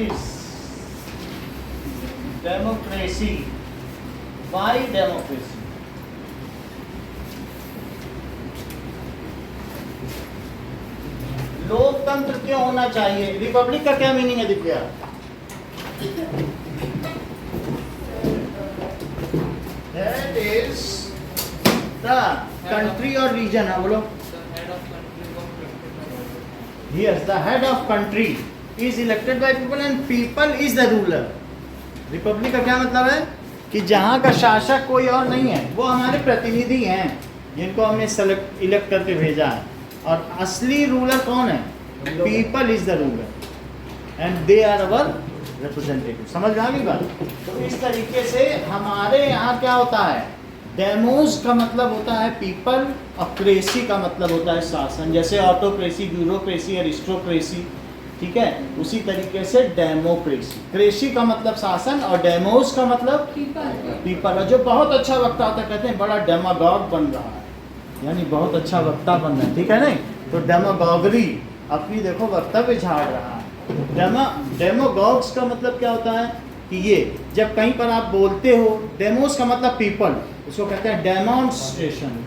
is democracy? Why democracy? लोकतंत्र क्यों होना चाहिए? रिपब्लिक का क्या मीनिंग है Divya? That is the country or region. हाँ बोलो. Yes, the head of country is elected by people and people is the ruler. Republic का क्या मतलब है कि जहाँ का शासक कोई और नहीं है, वो हमारे प्रतिनिधि हैं जिनको हमने सेलेक्ट इलेक्ट करके भेजा है, और असली रूलर कौन है? People is the ruler and they are our representative. समझ में आ गई बात? तो इस तरीके से हमारे यहाँ क्या होता है, डेमोज का मतलब होता है पीपल और क्रेसी का मतलब होता है शासन। जैसे ऑटोक्रेसी, ब्यूरोक्रेसी, अरिस्टोक्रेसी, ठीक है, उसी तरीके से डेमोक्रेसी। क्रेसी का मतलब शासन और डेमोज का मतलब पीपल। और जो बहुत अच्छा वक्ता होता है कहते हैं बड़ा डेमागॉग बन रहा है, यानी बहुत अच्छा वक्ता बन रहा है, ठीक है नहीं? तो डेमागॉगरी अपनी देखो वक्तव्य झाड़ रहा है। डेमोगॉग्स का मतलब क्या होता है कि ये जब कहीं पर आप बोलते हो, डेमोस का मतलब पीपल, उसको कहते हैं डेमोन्स्ट्रेशन,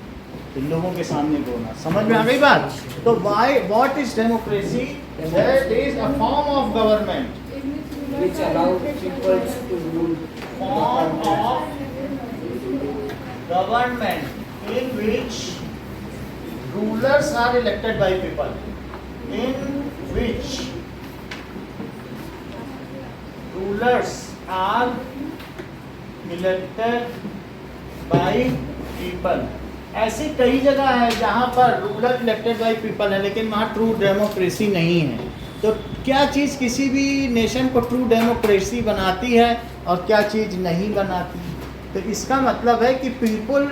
लोगों के सामने बोलना। समझ में आ गई बात? तो what is democracy? That is a form of government which allow people to rule. Form of government in which rulers are elected by people, in which rulers are elected by people। ऐसी कई जगह है जहाँ पर ruler elected by people है, लेकिन वहाँ true democracy नहीं है। तो क्या चीज़ किसी भी नेशन को ट्रू डेमोक्रेसी बनाती है और क्या चीज़ नहीं बनाती? तो इसका मतलब है कि people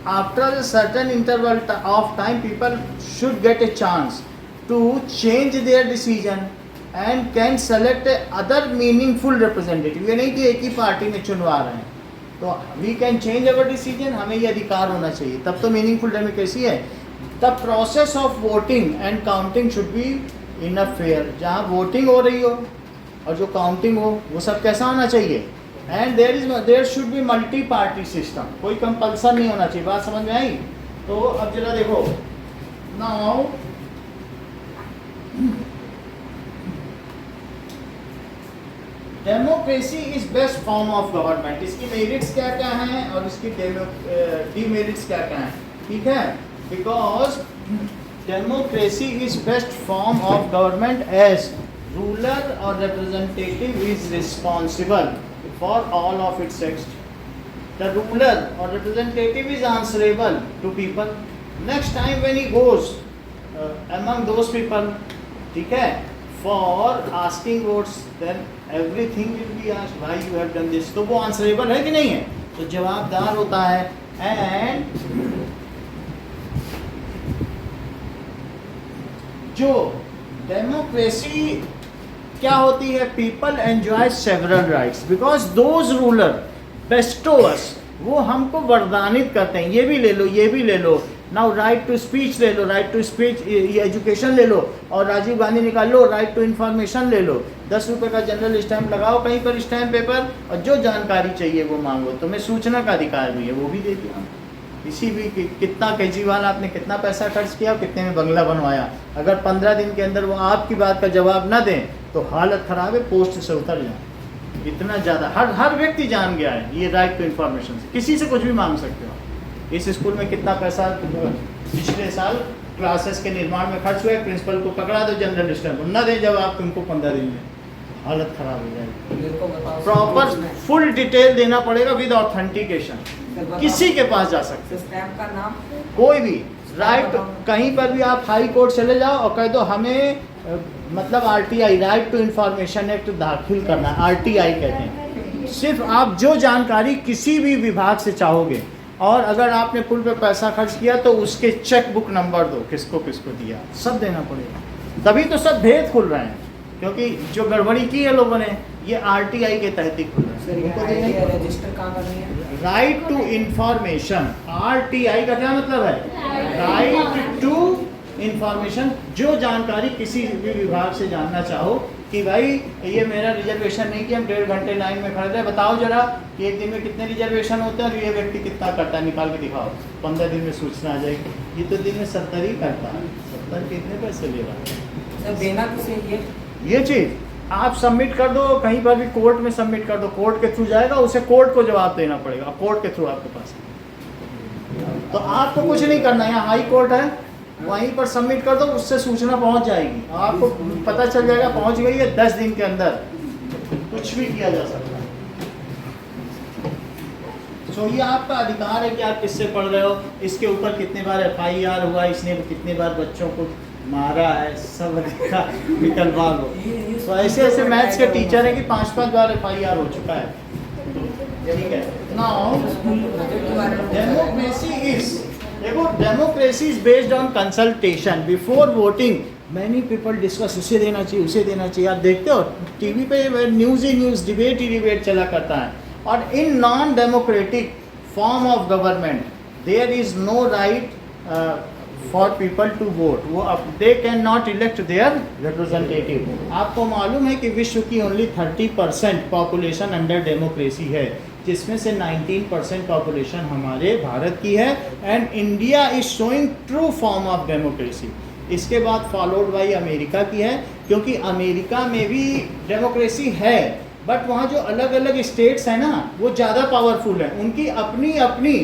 after certain interval of time people should get a chance to change their decision and can select other meaningful representative. ये नहीं कि एक ही पार्टी में चुनवा रहे हैं, तो we can change our decision, हमें ये अधिकार होना चाहिए, तब तो मीनिंगफुल डेमोक्रेसी है। The process of voting and counting should be in a fair, जहाँ वोटिंग हो रही हो और जो काउंटिंग हो वो सब कैसा होना चाहिए? And there should be multi party system, कोई कंपल्सन नहीं होना चाहिए। बात समझ में आई? तो अब जरा देखो, now democracy is best form of government. इसकी मेरिट्स क्या क्या हैं और इसकी डीमेरिट्स क्या क्या हैं, ठीक है? Because democracy is best form of government as ruler और representative is responsible for all of its acts. The ruler और representative is answerable to people next time when he goes among those people, ठीक है, for asking votes, then everything will be asked why you have done this। तो वो answerable है कि नहीं है? तो जवाबदार होता है। एंड जो डेमोक्रेसी क्या होती है, people enjoy several rights because those ruler bestow us, वो हमको वरदानित करते हैं, ये भी ले लो, ये भी ले लो, नाउ राइट टू स्पीच ले लो, राइट टू स्पीच, ये एजुकेशन ले लो, और राजीव गांधी निकाल लो, राइट टू इन्फॉर्मेशन ले लो, 10 रुपये का जनरल स्टैंप लगाओ कहीं पर स्टैंप पेपर, और जो जानकारी चाहिए वो मांगो। तुम्हें सूचना का अधिकार भी है, वो भी दे दिया। किसी भी कितना केजरीवाल आपने कितना पैसा खर्च किया, कितने में बंगला बनवाया, अगर 15 दिन के अंदर वो आपकी बात का जवाब ना दें तो हालत ख़राब है, पोस्ट से उतर जाए। इतना ज़्यादा हर व्यक्ति जान गया है ये राइट टू इन्फॉर्मेशन से, किसी से कुछ भी मांग सकते हो। इस स्कूल में कितना पैसा पिछले साल क्लासेस के निर्माण में खर्च हुआ है, प्रिंसिपल को पकड़ा दो, जनरल स्टैंप न दे जवाब तुमको 15 दिन में, हालत ख़राब हो जाएगी। प्रॉपर फुल डिटेल देना पड़ेगा विद ऑथेंटिकेशन, किसी के पास जा सकते हो, स्टैंप का नाम कोई भी राइट, कहीं पर भी आप हाई कोर्ट चले जाओ और कह दो हमें मतलब RTI, right to information act दाखिल करना, आरटीआई कहते हैं। सिर्फ आप जो जानकारी किसी भी विभाग से चाहोगे, और अगर आपने पुल पे पैसा खर्च किया तो उसके चेक बुक नंबर दो, किसको किसको दिया, सब देना पड़ेगा। तभी तो सब भेद खुल रहे हैं, क्योंकि जो गड़बड़ी की है लोगों ने ये आरटीआई के तहत ही खुल रहे हैं। रजिस्टर कहाँ करनी है? राइट टू इन्फॉर्मेशन, आरटीआई का क्या मतलब है? राइट टू इन्फॉर्मेशन, जो जानकारी किसी भी विभाग से जानना चाहो कि भाई ये मेरा रिजर्वेशन नहीं कि हम 1.5 घंटे लाइन में खड़े रहे, बताओ जरा कि एक दिन में कितने रिजर्वेशन होते हैं और ये व्यक्ति कितना करता है, निकाल के दिखाओ, 15 दिन में सूचना आ जाएगी। ये तो दिन में 70 ही करता है, 70 कितने पैसे ले रहा है। सर देना किसे ये चीज़ आप सबमिट कर दो, कहीं पर भी कोर्ट में सबमिट कर दो, कोर्ट के थ्रू जाएगा, उसे कोर्ट को जवाब देना पड़ेगा, कोर्ट के थ्रू आपके पास। तो आपको कुछ नहीं करना है, यहाँ हाई कोर्ट है, वहीं पर सबमिट कर दो, उससे सूचना पहुंच जाएगी, आपको पता चल जाएगा पहुंच गई है, 10 दिन के अंदर कुछ भी किया जा सकता है। सो ये आपका अधिकार है कि आप किससे पढ़ रहे हो, इसके ऊपर कितने बार FIR हुआ, इसने कितने बार बच्चों को मारा है, सब अधिकार निकलवा लो। तो ऐसे ऐसे मैथ्स के टीचर हैं कि 5-5 बार FIR हो चुका है। ठीक है, नाउ डेमोक्रेसी इज, देखो democracy is based on consultation before voting. Many people discuss, उसे देना चाहिए, उसे देना चाहिए। आप देखते हो टीवी पे न्यूज़ ही न्यूज़, डिबेट ही डिबेट चला करता है। और in non democratic form of government there is no right for people to vote, वो they can not elect their representative. आपको मालूम है कि विश्व की ओनली 30% पॉपुलेशन अंडर डेमोक्रेसी है, जिसमें से 19% पॉपुलेशन हमारे भारत की है। And India is showing true form of democracy. इसके बाद फॉलोड बाई अमेरिका की है, क्योंकि अमेरिका में भी डेमोक्रेसी है, बट वहाँ जो अलग अलग स्टेट्स हैं ना, वो ज़्यादा पावरफुल हैं, उनकी अपनी अपनी।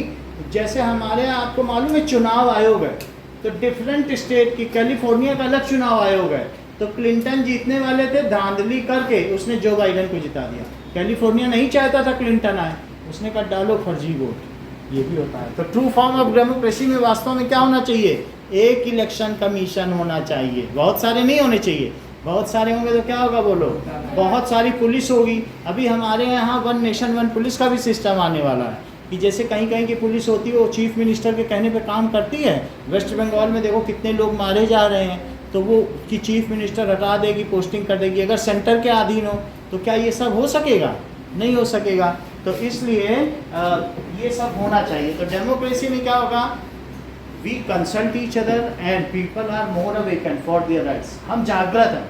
जैसे हमारे यहाँ आपको मालूम है चुनाव आयोग है, तो डिफरेंट स्टेट की, कैलिफोर्निया का अलग चुनाव आयोग है। तो क्लिंटन जीतने वाले थे, धांधली करके उसने जो बाइडन को जिता दिया। कैलिफोर्निया नहीं चाहता था क्लिंटन आए, उसने कहा डालो फर्जी वोट। ये भी होता है। तो ट्रू फॉर्म ऑफ डेमोक्रेसी में वास्तव में क्या होना चाहिए, एक इलेक्शन कमीशन होना चाहिए, बहुत सारे नहीं होने चाहिए। बहुत सारे होंगे तो क्या होगा बोलो, बहुत सारी पुलिस होगी। अभी हमारे यहाँ 1 नेशन 1 पुलिस का भी सिस्टम आने वाला है, कि जैसे कहीं कहीं की पुलिस होती है वो चीफ मिनिस्टर के कहने पे काम करती है। वेस्ट बंगाल में देखो कितने लोग मारे जा रहे हैं, तो वो कि चीफ मिनिस्टर हटा देगी, पोस्टिंग कर देगी। अगर सेंटर के अधीन हो तो क्या ये सब हो सकेगा, नहीं हो सकेगा। तो इसलिए ये सब होना चाहिए। तो डेमोक्रेसी में क्या होगा, we consult each other and people are more awaken for their rights. हम जागृत हैं,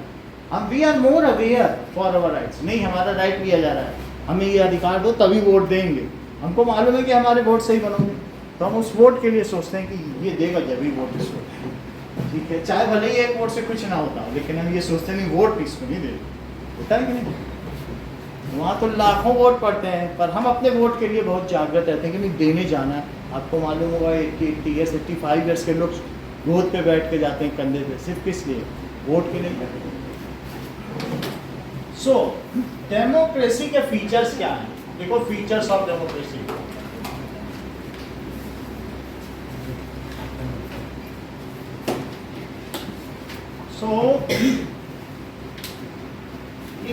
हम we are more aware for our rights. नहीं, हमारा राइट लिया जा रहा है, हमें ये अधिकार दो तभी वोट देंगे। हमको मालूम है कि हमारे वोट सही बनोगे, तो हम उस वोट के लिए सोचते हैं कि ये देगा जब भी वोट इसको, ठीक है, चाहे भले ही एक वोट से कुछ ना होता, लेकिन हम ये सोचते हैं नहीं वोट इसको नहीं देगा। होता है कि नहीं? वहाँ तो लाखों वोट पड़ते हैं, पर हम अपने वोट के लिए बहुत जागृत रहते हैं कि नहीं देने जाना है। आपको मालूम होगा 80 ईयर्स 85 ईयर्स के लोग गोद पे बैठ के जाते हैं कंधे पे, सिर्फ किस लिए, वोट के लिए। सो डेमोक्रेसी के फीचर्स क्या हैं, देखो features of democracy. So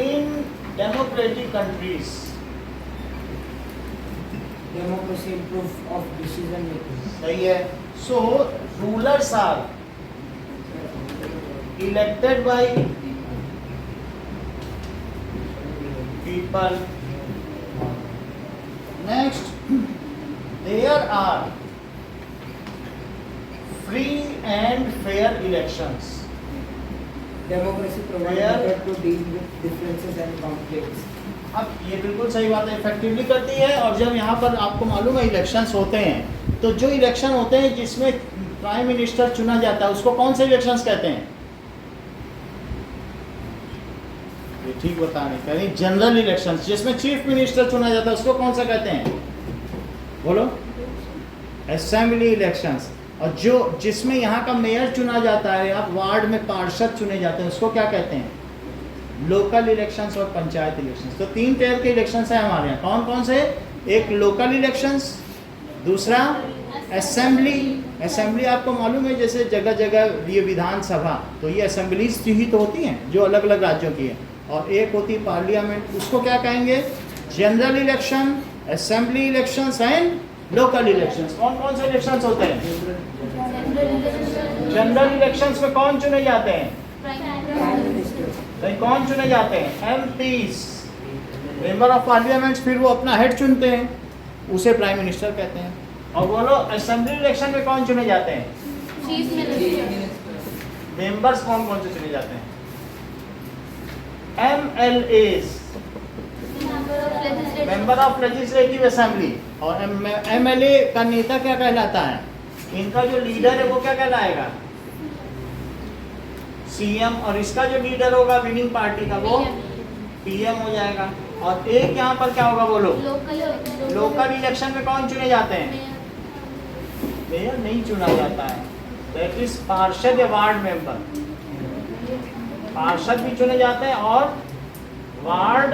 in democratic countries, democracy improve of decision making. सही है। So rulers are elected by people. Next, there are free and fair elections. Democracy provides Where- method to deal with differences and conflicts. अब ये बिल्कुल सही बात है, effectively करती है। और जब यहाँ पर आपको मालूम है इलेक्शंस होते हैं, तो जो इलेक्शन होते हैं जिसमें प्राइम मिनिस्टर चुना जाता है उसको कौन से इलेक्शंस कहते हैं, ये ठीक बताने कह रही, जनरल इलेक्शंस। जिसमें चीफ मिनिस्टर चुना जाता है उसको कौन सा कहते हैं, बोलो, असेंबली इलेक्शंस। और जो जिसमें यहाँ का मेयर चुना जाता है या वार्ड में पार्षद चुने जाते हैं उसको क्या कहते हैं, लोकल इलेक्शंस और पंचायत इलेक्शंस। तो 3 टाइप के इलेक्शंस हैं हमारे यहाँ। कौन कौन से, एक लोकल इलेक्शंस, दूसरा असेंबली। असेंबली आपको मालूम है जैसे जगह जगह ये विधानसभा, तो ये असेंबलीज ही तो होती हैं जो अलग अलग राज्यों की है। और एक होती है पार्लियामेंट, उसको क्या कहेंगे, general election, assembly elections and local elections. कौन कौन से इलेक्शंस होते हैं, जनरल इलेक्शंस में कौन चुने जाते हैं, नहीं कौन चुने जाते हैं, एमपीज, मेंबर ऑफ पार्लियामेंट। फिर वो अपना हेड चुनते हैं, उसे प्राइम मिनिस्टर कहते हैं। और बोलो असेंबली इलेक्शन में कौन चुने जाते हैं, चीफ मिनिस्टर। मेंबर्स कौन कौन से चुने जाते हैं, MLAs, member of legislative assembly, और MLA का नेता क्या कहलाता है? इनका जो लीडर है वो क्या कहलाएगा? CM, और इसका जो लीडर होगा विनिंग पार्टी का वो PM हो जाएगा। और एक यहाँ पर क्या होगा बोलो? लोकल इलेक्शन में कौन चुने जाते हैं? मेयर नहीं चुना जाता है, दैट इज पार्षद या वार्ड मेंबर। पार्षद भी चुने जाते हैं और वार्ड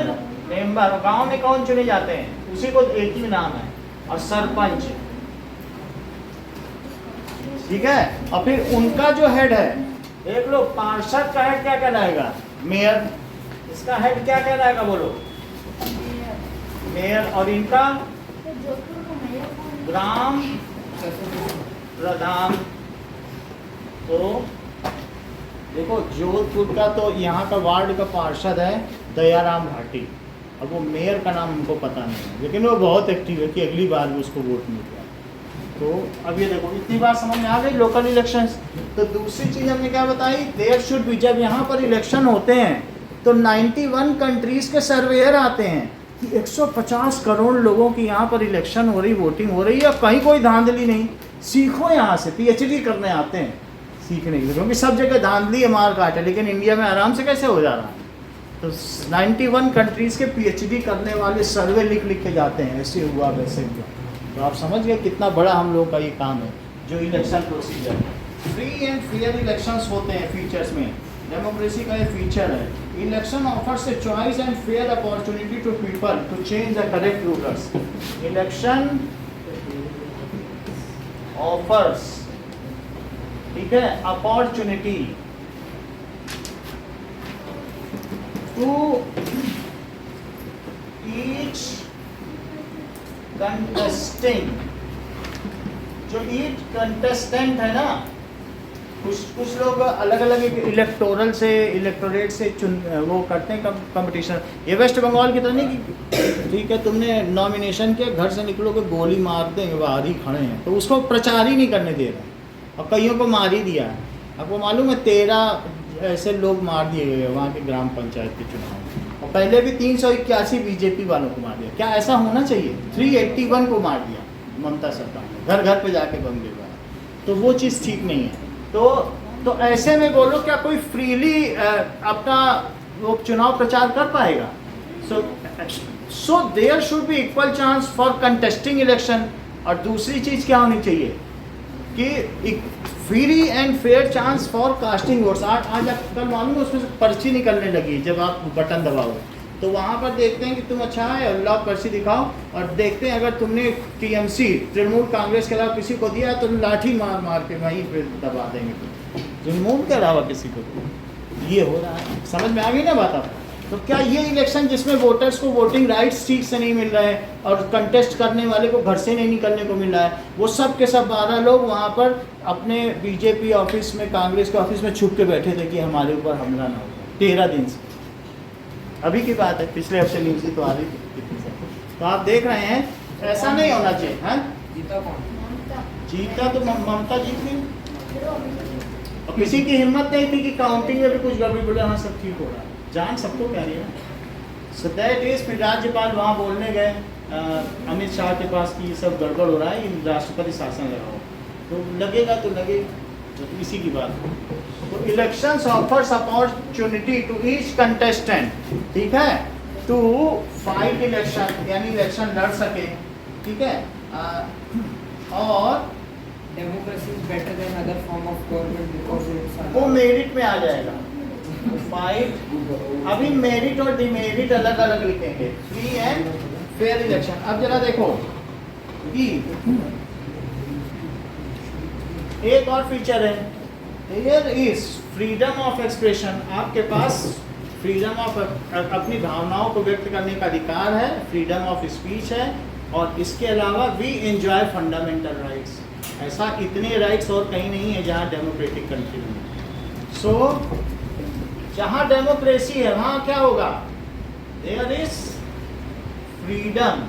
मेंबर, गांव में कौन चुने जाते हैं? उसी को एक ही नाम है, और सरपंच, ठीक है। और फिर उनका जो हेड है, देख लो, पार्षद का हेड क्या कहलाएगा? मेयर। इसका हेड क्या कहलाएगा बोलो? मेयर। और इनका ग्राम प्रधान। तो देखो, जोधपुर का तो यहाँ का वार्ड का पार्षद है दयाराम भाटी। अब वो मेयर का नाम हमको पता नहीं है, लेकिन वो बहुत एक्टिव है कि अगली बार भी उसको वोट मिल गया। तो अब ये देखो, इतनी बात समझ में आ गई लोकल इलेक्शंस। तो दूसरी चीज़ हमने क्या बताई? देयर शुड बी, जब यहाँ पर इलेक्शन होते हैं तो 91 कंट्रीज के सर्वेयर आते हैं कि 150 करोड़ लोगों की यहाँ पर इलेक्शन हो रही, वोटिंग हो रही है, कहीं कोई धांधली नहीं। सीखो यहाँ से, PhD करने आते हैं सीखने के लिए, क्योंकि सब जगह धांधली है, मार काट है, लेकिन इंडिया में आराम से कैसे हो जा रहा है? तो 91 कंट्रीज़ के PhD करने वाले सर्वे लिख लिख के जाते हैं, ऐसे हुआ वैसे हुआ। तो आप समझ गए कितना बड़ा हम लोग का ये काम है, जो इलेक्शन प्रोसीजर है। फ्री एंड फेयर इलेक्शंस होते हैं फीचर्स में, डेमोक्रेसी का ये फीचर है। Election offers a choice and fair opportunity to people to change the correct rulers. Election offers, ठीक है, अपॉर्चुनिटी टू ईच कंटेस्टिंग, जो ईच कंटेस्टेंट है ना, कुछ लोग अलग अलग इलेक्टोरल से, इलेक्टोरेट से वो करते हैं कंपटीशन। ये वेस्ट बंगाल की तरह नहीं कि ठीक है तुमने नॉमिनेशन किया, घर से निकलोगे गोली मार देंगे, बाहर ही खड़े हैं, तो उसको प्रचार ही नहीं करने दे रहे, और कईयों को मार ही दिया है। आपको मालूम है 13 ऐसे लोग मार दिए गए वहाँ के ग्राम पंचायत के चुनाव में, और पहले भी 381 बीजेपी वालों को मार दिया। क्या ऐसा होना चाहिए? 381 को मार दिया ममता सरकार ने, घर घर पे जाके बम गिरवाया। तो वो चीज़ ठीक नहीं है। तो ऐसे में बोलो, क्या कोई फ्रीली अपना वो चुनाव प्रचार कर पाएगा? So there should be equal chance for contesting election. और दूसरी चीज़ क्या होनी चाहिए कि free and fair chance for casting votes. आज आप कल मालूम है उसमें से पर्ची निकलने लगी, जब आप बटन दबाओगे तो वहाँ पर देखते हैं कि तुम अच्छा है, ला पर्ची दिखाओ, और देखते हैं अगर तुमने TMC तृणमूल कांग्रेस के अलावा किसी को दिया तो लाठी मार मार के वहीं पे दबा देंगे, तृणमूल के अलावा किसी को। ये हो रहा है, समझ में आ गई ना बात आपको? तो क्या ये इलेक्शन जिसमें वोटर्स को वोटिंग राइट्स ठीक से नहीं मिल रहा है और कंटेस्ट करने वाले को घर से नहीं निकलने को मिल रहा है, वो सब के सब 12 लोग वहाँ पर अपने BJP ऑफिस में, कांग्रेस के ऑफिस में छुप के बैठे थे कि हमारे ऊपर हमला ना हो। 13 दिन से, अभी की बात है, पिछले हफ्ते न्यूज़ तो आ रही थी। तो आप देख रहे हैं ऐसा नहीं होना चाहिए। हाँ, जीता कौन? जीता तो ममता जीत गई, और किसी की हिम्मत नहीं थी कि काउंटिंग में भी कुछ गड़बड़ी बोले, हाँ सब ठीक हो रहा है, जान सबको कह रही है ना। सो दैट इज, फिर राज्यपाल वहाँ बोलने गए अमित शाह के पास कि ये सब गड़बड़ हो रहा है, इन राष्ट्रपति शासन लगाओ। तो लगेगा तो लगेगा, तो इसी की बात। तो elections offers opportunity to each contestant, ठीक है, टू फाइट इलेक्शन, यानी इलेक्शन लड़ सके, ठीक है। और democracy is better than other form of government because वो मेरिट में आ जाएगा। फाइट, अभी मेरिट और डिमेरिट अलग अलग लिखेंगे। Free and fair election. अब जरा देखो कि एक और फीचर है, here is freedom of expression. आपके पास फ्रीडम ऑफ अपनी भावनाओं को व्यक्त करने का अधिकार है, फ्रीडम ऑफ स्पीच है, और इसके अलावा वी एंजॉय फंडामेंटल राइट्स। ऐसा इतने राइट्स और कहीं नहीं है जहाँ डेमोक्रेटिक कंट्री में। सो जहाँ डेमोक्रेसी है वहाँ क्या होगा? There is freedom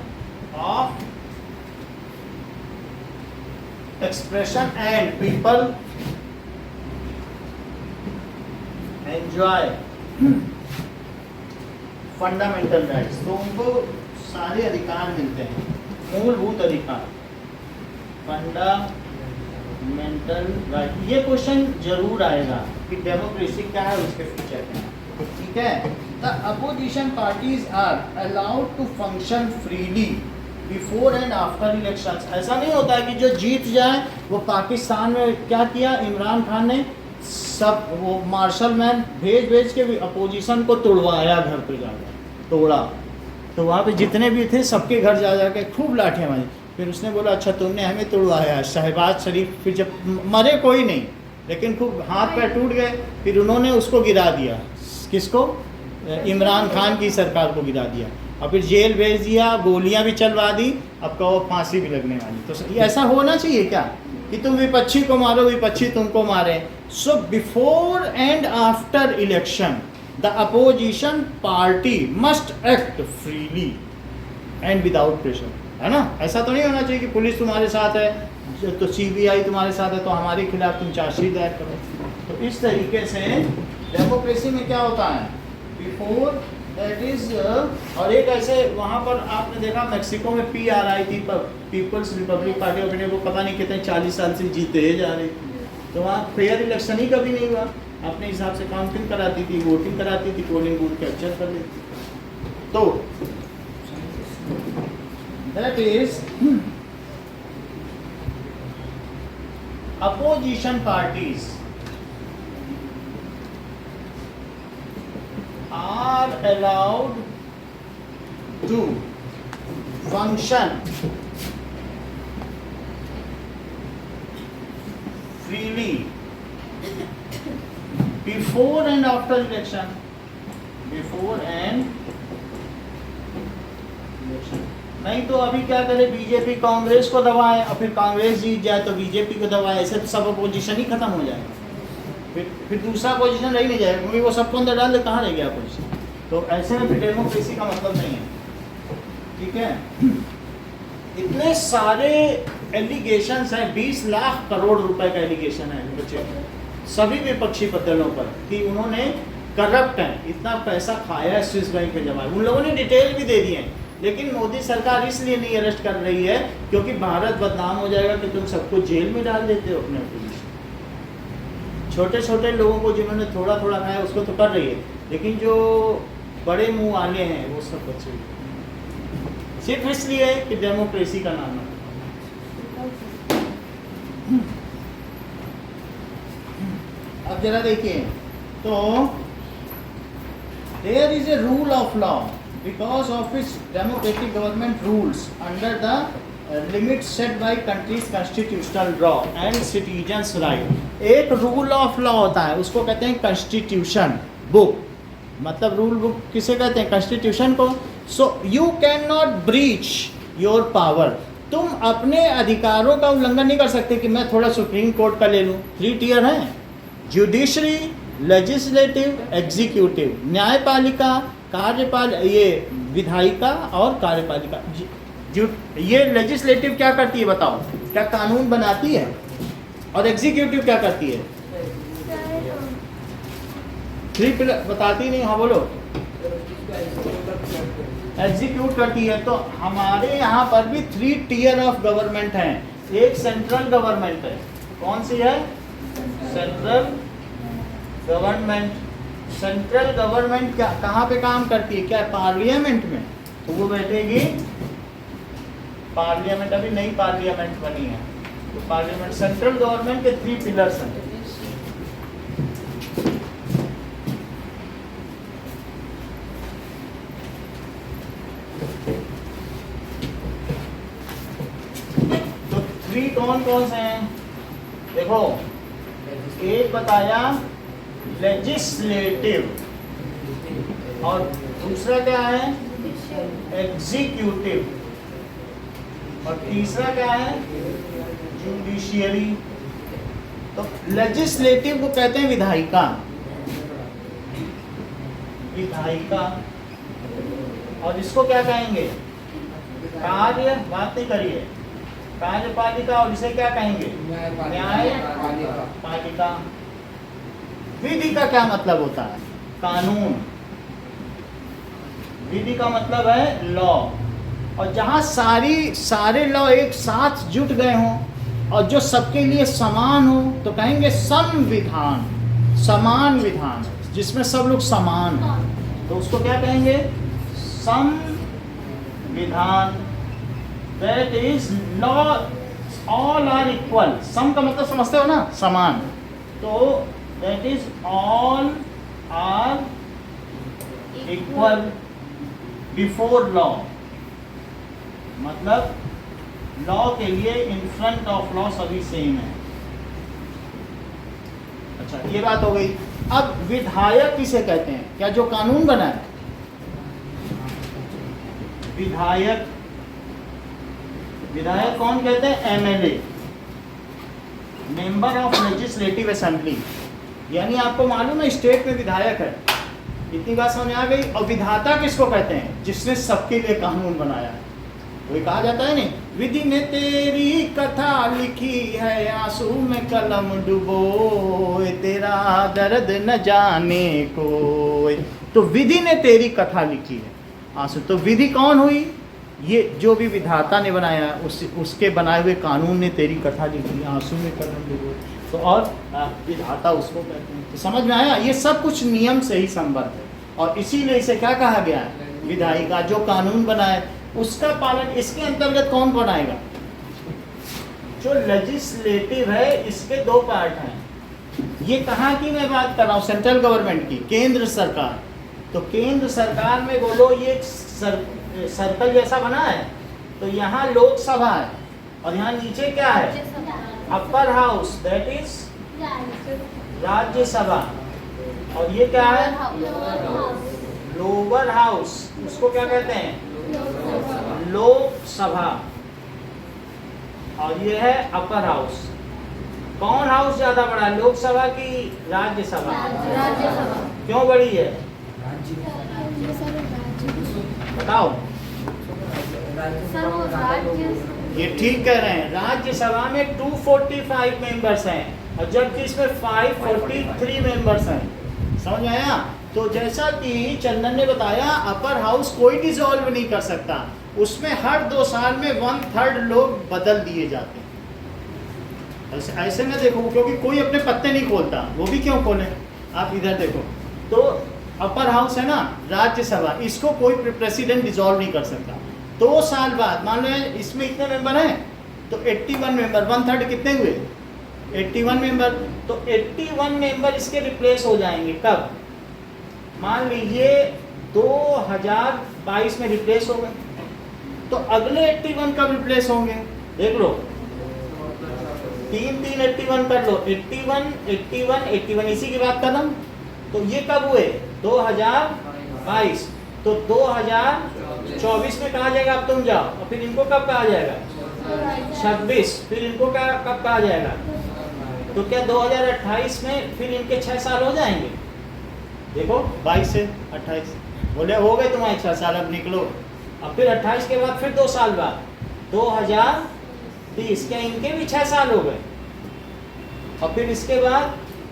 of expression and people enjoy fundamental rights, तो उनको सारे अधिकार मिलते हैं, मूलभूत अधिकार, फंडामेंटल राइट। ये क्वेश्चन जरूर आएगा कि डेमोक्रेसी क्या है, उसके फीचर क्या है, ठीक है। The opposition parties are allowed to function freely before and after elections. ऐसा नहीं होता है कि जो जीत जाए वो पाकिस्तान में क्या किया इमरान खान ने, सब वो मार्शल मैन भेज के भी अपोजिशन को तोड़वाया, घर पे जाकर तोड़ा, तो वहाँ पे जितने भी थे सबके घर जा के खूब लाठियाँ मारी। फिर उसने बोला अच्छा तुमने हमें तोड़वाया। शहबाज शरीफ फिर जब मरे कोई नहीं, लेकिन खूब हाथ पैर टूट गए, फिर उन्होंने उसको गिरा दिया, किसको, इमरान खान की सरकार को गिरा दिया, और फिर जेल भेज दिया, गोलियां भी चलवा दी, अब कहो फांसी भी लगने वाली। तो ये ऐसा होना चाहिए क्या कि तुम विपक्षी को मारो, विपक्षी तुमको मारे। So before and after election the opposition party must act freely and without pressure, है ना। ऐसा तो नहीं होना चाहिए कि पुलिस तुम्हारे साथ है तो CBI तुम्हारे साथ है तो हमारे खिलाफ तुम चार्जशीट दायर करो। तो इस तरीके से डेमोक्रेसी में क्या होता है, बिफोर दैट इज, और एक ऐसे वहाँ पर आपने देखा मेक्सिको में PRI थी, people's republic party of India, वो पता नहीं कितने 40 साल से जीते जा रही थी, तो वहाँ फेयर इलेक्शन ही कभी नहीं हुआ। अपने हिसाब से काउंटिंग कराती थी, वोटिंग कराती थी, पोलिंग बूथ कैप्चर कर लेती। तो that is opposition parties are allowed to function freely before and after election, before and election। नहीं तो अभी क्या करे, बीजेपी कांग्रेस को दबाए और फिर कांग्रेस जीत जाए तो बीजेपी को दबाए, ऐसे तो सब अपोजिशन ही खत्म हो जाएगा, फिर दूसरा पोजीशन रह नहीं जाएगा, क्योंकि वो सबको अंदर डाल दे, कहाँ रह गया पोजीशन। तो ऐसे में फिर डेमोक्रेसी का मतलब नहीं है, ठीक है। इतने सारे एलिगेशंस हैं, 20 लाख करोड़ रुपए का एलिगेशन है बच्चे सभी विपक्षी दलों पर कि उन्होंने करप्ट हैं, इतना पैसा खाया है स्विस बैंक के जमा, उन लोगों ने डिटेल भी दे दिए हैं। लेकिन मोदी सरकार इसलिए नहीं अरेस्ट कर रही है क्योंकि भारत बदनाम हो जाएगा कि तुम सबको जेल में डाल देते हो अपने अपोजिशन। छोटे छोटे लोगों को जिन्होंने थोड़ा थोड़ा खाया उसको तो कर रही है, लेकिन जो बड़े मुंह वाले हैं वो सब बचे सिर्फ इसलिए कि डेमोक्रेसी का नाम है। अब जरा देखिए, तो there is a rule of law because of its democratic government rules under the limit set by country's constitutional law and citizens right. एक रूल ऑफ लॉ होता है, उसको कहते हैं कॉन्स्टिट्यूशन बुक, मतलब रूल बुक किसे कहते हैं, कॉन्स्टिट्यूशन को। So you can not breach your power, तुम अपने अधिकारों का उल्लंघन नहीं कर सकते कि मैं थोड़ा सुप्रीम कोर्ट का ले लूँ। 3 टियर हैं, जुडिशरी, लेजिस्लेटिव, एग्जीक्यूटिव, न्यायपालिका, ये विधायिका और कार्यपालिका। ये लेजिस्लेटिव क्या करती है बताओ, क्या कानून बनाती है, और एग्जीक्यूटिव क्या करती है, 3 पिलर बताती नहीं, हाँ बोलो, एग्जीक्यूट करती है। तो हमारे यहाँ पर भी 3 टियर ऑफ गवर्नमेंट हैं। एक सेंट्रल गवर्नमेंट है, कौन सी है, सेंट्रल गवर्नमेंट। सेंट्रल गवर्नमेंट क्या कहाँ पे काम करती है, क्या पार्लियामेंट में, तो वो बैठेगी पार्लियामेंट, अभी नई पार्लियामेंट बनी है तो पार्लियामेंट। सेंट्रल गवर्नमेंट के 3 पिलर्स हैं। तो 3 कौन कौन से हैं देखो, एक बताया लेजिस्लेटिव, और दूसरा क्या है एग्जीक्यूटिव, और तीसरा क्या है जुडिशियरी। तो लेजिस्लेटिव को कहते हैं विधायिका, विधायिका, और इसको क्या कहेंगे, कार्य, बात नहीं करिए, कार्यपालिका, और इसे क्या कहेंगे, न्यायपालिका। विधि का क्या मतलब होता है, कानून, विधि का मतलब है लॉ, और जहाँ सारे लॉ एक साथ जुट गए हों और जो सबके लिए समान हो तो कहेंगे संविधान, समान विधान, जिसमें सब लोग समान हैं तो उसको क्या कहेंगे? संविधान। That is law, all are equal. सम का मतलब समझते हो ना, समान। तो that is all are equal before law, मतलब लॉ के लिए इन फ्रंट ऑफ लॉ सभी सेम है। अच्छा, ये बात हो गई। अब विधायक किसे कहते हैं? क्या जो कानून बनाए? विधायक, विधायक कौन कहते हैं? MLA, member of legislative assembly. यानी आपको मालूम है स्टेट में विधायक है, इतनी बात समझ आ गई। और विधाता किसको कहते हैं? जिसने सबके लिए कानून बनाया है। वही कहा जाता है नहीं, विधि ने तेरी कथा लिखी है, आंसू में कलम डुबोए, तेरा दर्द न जाने कोई। तो विधि ने तेरी कथा लिखी है, आंसू। तो विधि कौन हुई? ये जो भी विधाता ने बनाया, उसके बनाए हुए कानून ने तेरी कथा लिखी, आंसू में कलम डुबोए। तो और विधाता उसको कहते हैं। तो समझ में आया? ये सब कुछ नियम से ही संबद्ध है, और इसीलिए इसे क्या कहा गया है? विधायिका। जो कानून बनाए उसका पालन इसके अंतर्गत कौन बनाएगा? जो लेजिस्लेटिव है, इसके दो पार्ट हैं। ये कहाँ की मैं बात कर रहा हूँ? सेंट्रल गवर्नमेंट की, केंद्र सरकार। तो केंद्र सरकार में बोलो ये सर्कल जैसा बना है, तो यहाँ लोकसभा है और यहाँ नीचे क्या है? Upper house, that is Rajya Sabha. और ये क्या है? लोअर हाउस, उसको क्या कहते हैं? लोकसभा। और ये है अपर हाउस। कौन हाउस ज्यादा बड़ा है, लोकसभा की राज्यसभा? राज्यसभा। क्यों बड़ी है बताओ? सर वो राज्य, ये ठीक कह रहे हैं, राज्यसभा में 245 मेंबर्स हैं और जबकि इसमें 543 मेंबर्स हैं। समझ में आया? तो जैसा कि चंदन ने बताया, अपर हाउस कोई डिसॉल्व नहीं कर सकता, उसमें हर 2 साल में 1/3 लोग बदल दिए जाते हैं। ऐसे में देखो, क्योंकि कोई अपने पत्ते नहीं खोलता, वो भी क्यों खोले? आप इधर देखो, तो अपर हाउस है ना, राज्यसभा, इसको कोई प्रेसिडेंट डिसॉल्व नहीं कर सकता। 2 साल बाद मान लो इसमें इतने मेंबर हैं, तो 81 मेंबर, 1/3 कितने हुए? 81 मेंबर। तो 81 मेंबर इसके रिप्लेस हो जाएंगे। कब? मान लीजिए 2022 में रिप्लेस हो गए, तो अगले 81 कब रिप्लेस होंगे? देख लो, 3 81 कर लो, 81 81 81, इसी की बात कर रहा हूँ। तो ये कब हुए? 2022। तो 2024 में कहा जाएगा अब तुम जाओ, और फिर इनको कब कहा जाएगा? 26। फिर इनको कब कहा जाएगा? तो क्या 2028 में फिर इनके 6 साल हो जाएंगे? देखो 22 से 28 बोले हो गए तुम्हारे 6 साल, अब निकलो। अब फिर 28 के बाद फिर 2 साल बाद 2030, क्या इनके भी 6 साल हो गए? और फिर इसके बाद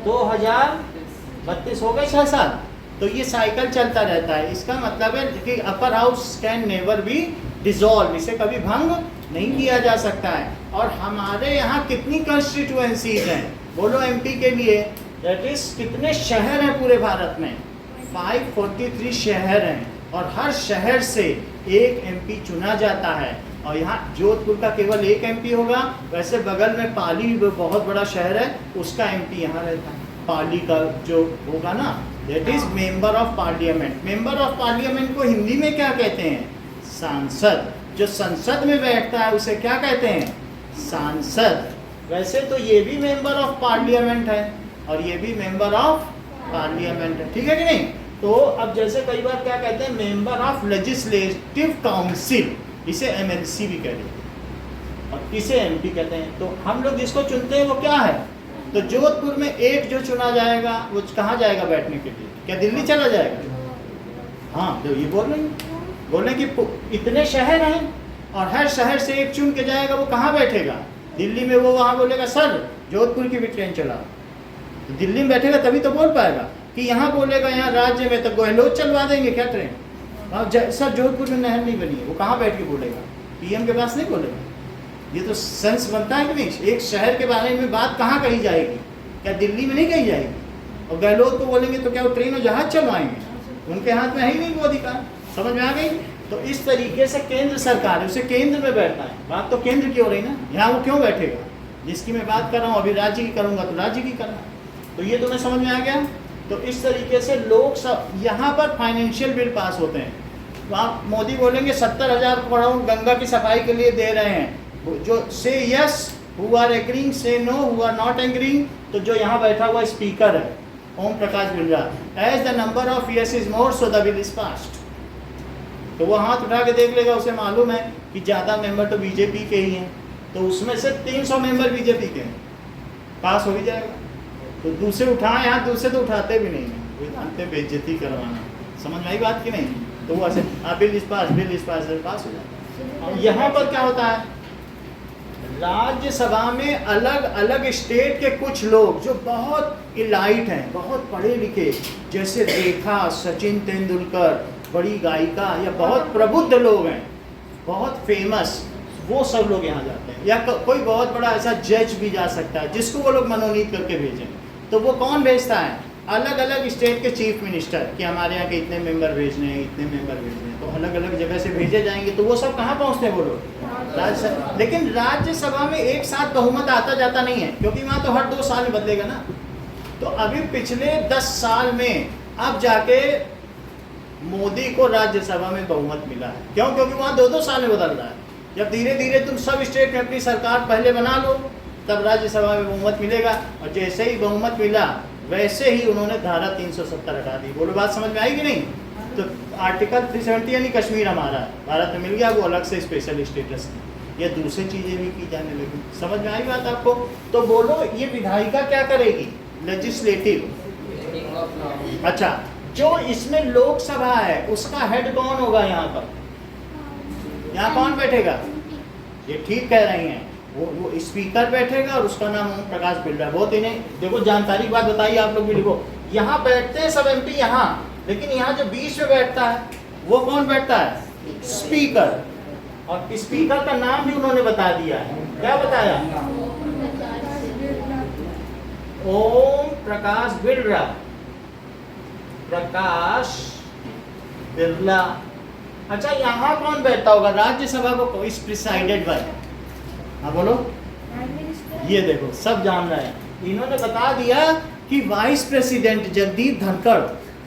2032 हो गए 6 साल। तो ये साइकिल चलता रहता है। इसका मतलब है कि upper house can never be dissolve, इसे कभी भंग नहीं किया जा सकता है। और हमारे यहाँ कितनी कंस्टिट्यूएंसीज हैं? बोलो एमपी के लिए, दैट इज कितने शहर हैं पूरे भारत में? 543 शहर हैं, और हर शहर से एक एमपी चुना जाता है। और यहाँ जोधपुर का केवल एक एमपी होगा। वैसे बगल में पाली बहुत बड़ा शहर है, उसका एमपी यहाँ रहता है। पाली का जो होगा ना, that is member of parliament. Member of parliament को हिंदी में क्या कहते हैं? सांसद। जो संसद में बैठता है उसे क्या कहते हैं? सांसद। वैसे तो ये भी मेंबर ऑफ पार्लियामेंट है और ये भी मेंबर ऑफ पार्लियामेंट है, ठीक है कि नहीं? तो अब जैसे कई बार क्या कहते हैं, मेंबर ऑफ लेजिस्लेटिव काउंसिल, इसे एमएलसी भी कहते हैं और इसे एमपी कहते हैं। तो हम लोग जिसको चुनते हैं वो क्या है? तो जोधपुर में एक जो चुना जाएगा वो कहाँ जाएगा बैठने के लिए? क्या दिल्ली चला जाएगा? हाँ, तो ये बोल रहे कि इतने शहर हैं और हर शहर से एक चुन के जाएगा, वो कहाँ बैठेगा? दिल्ली में। वो वहाँ बोलेगा सर जोधपुर की भी ट्रेन चला, तो दिल्ली में बैठेगा तभी तो बोल पाएगा। कि यहाँ बोलेगा यहाँ राज्य में, तो गहलोत चलवा देंगे क्या ट्रेन? सर जोधपुर में नहर नहीं बनी है, वो कहाँ बैठ के बोलेगा? पीएम के पास नहीं बोलेगा। ये तो सेंस बनता है कि नहीं? एक शहर के बारे में बात कहाँ कही जाएगी? क्या दिल्ली में नहीं कही जाएगी? और गहलोत को बोलेंगे तो क्या वो ट्रेन और जहाज चलवाएंगे? उनके हाथ में है ही नहीं वो अधिकार। समझ में आ गई? तो इस तरीके से केंद्र सरकार है, उसे केंद्र में बैठना है। बात तो केंद्र की हो रही ना, यहाँ वो क्यों बैठेगा? जिसकी मैं बात कर रहा हूँ अभी राज्य की करूँगा तो राज्य की करना। तो ये तुम्हें समझ में आ गया? तो इस तरीके से लोग सब यहाँ पर फाइनेंशियल बिल पास होते हैं। वहाँ मोदी बोलेंगे 70,000 करोड़ गंगा की सफाई के लिए दे रहे हैं। जो से यस हु आर एग्रीइंग, से no who are not agreeing. तो जो यहाँ बैठा हुआ स्पीकर है Om Prakash Birla, as the number of yes is more so the bill is passed. तो वो हाथ उठा के देख लेगा, उसे मालूम है कि ज़्यादा मेंबर तो बीजेपी के ही हैं, तो उसमें से 300 मेंबर बीजेपी के हैं, पास हो ही जाएगा। तो दूसरे उठाएं हाथ, दूसरे तो उठाते भी नहीं हैं, वो जानते हैं बेइज्जती करवाना। समझ में आई बात कि नहीं? तो वो ऐसे बिल इस पास पास हो जाता है। और यहाँ पर क्या होता है, राज्यसभा में अलग अलग स्टेट के कुछ लोग जो बहुत इलाइट हैं, बहुत पढ़े लिखे, जैसे रेखा, सचिन तेंदुलकर, बड़ी गायिका, या बहुत प्रबुद्ध लोग हैं, बहुत फेमस, वो सब लोग यहाँ जाते हैं। या कोई बहुत बड़ा ऐसा जज भी जा सकता है जिसको वो लोग मनोनीत करके भेजें। तो वो कौन भेजता है? अलग अलग स्टेट के चीफ मिनिस्टर, कि हमारे यहाँ के इतने मेंबर भेजने हैं, इतने मेंबर भेजने हैं। तो अलग अलग जगह से भेजे जाएंगे। तो वो सब कहाँ पहुँचते हैं वो लोग? राज्यसभा। लेकिन राज्यसभा में एक साथ बहुमत आता जाता नहीं है, क्योंकि वहाँ तो हर 2 साल में बदलेगा ना। तो अभी पिछले 10 साल में अब जाके मोदी को राज्यसभा में बहुमत मिला है। क्यों? क्योंकि वहाँ 2-2 साल में बदल रहा है। जब धीरे धीरे तुम सब स्टेट में अपनी सरकार पहले बना लो, तब राज्यसभा में बहुमत मिलेगा। और जैसे ही बहुमत मिला वैसे ही उन्होंने धारा 370 हटा दी। बोलो बात समझ में आई कि नहीं? तो आर्टिकल 370 यानी कश्मीर हमारा भारत में मिल गया, वो अलग से स्पेशल स्टेटस की। ये दूसरी चीज़ें भी की जाने लगी। समझ में आई बात आपको? तो बोलो ये विधायिका क्या करेगी? लेजिस्लेटिव। अच्छा, जो इसमें लोकसभा है उसका हेड कौन होगा? यहाँ पर यहाँ कौन बैठेगा? ये ठीक कह रही हैं, वो स्पीकर बैठेगा और उसका नाम ओम प्रकाश बिरला। बहुत इन्हें देखो जानकारी की बात बताइए, आप लोग भी लिखो। यहाँ बैठते हैं सब एमपी यहाँ, लेकिन यहाँ जो बीच में बैठता है वो कौन बैठता है? स्पीकर। और स्पीकर का नाम भी उन्होंने बता दिया है। क्या बताया? ओम प्रकाश बिरला। प्रकाश बिरला। अच्छा, यहाँ कौन बैठता होगा? राज्यसभा को इस प्रिसाइडेड बाय, हाँ बोलो। ये देखो सब जान रहे हैं। इन्होंने बता दिया कि वाइस प्रेसिडेंट जगदीप धनखड़।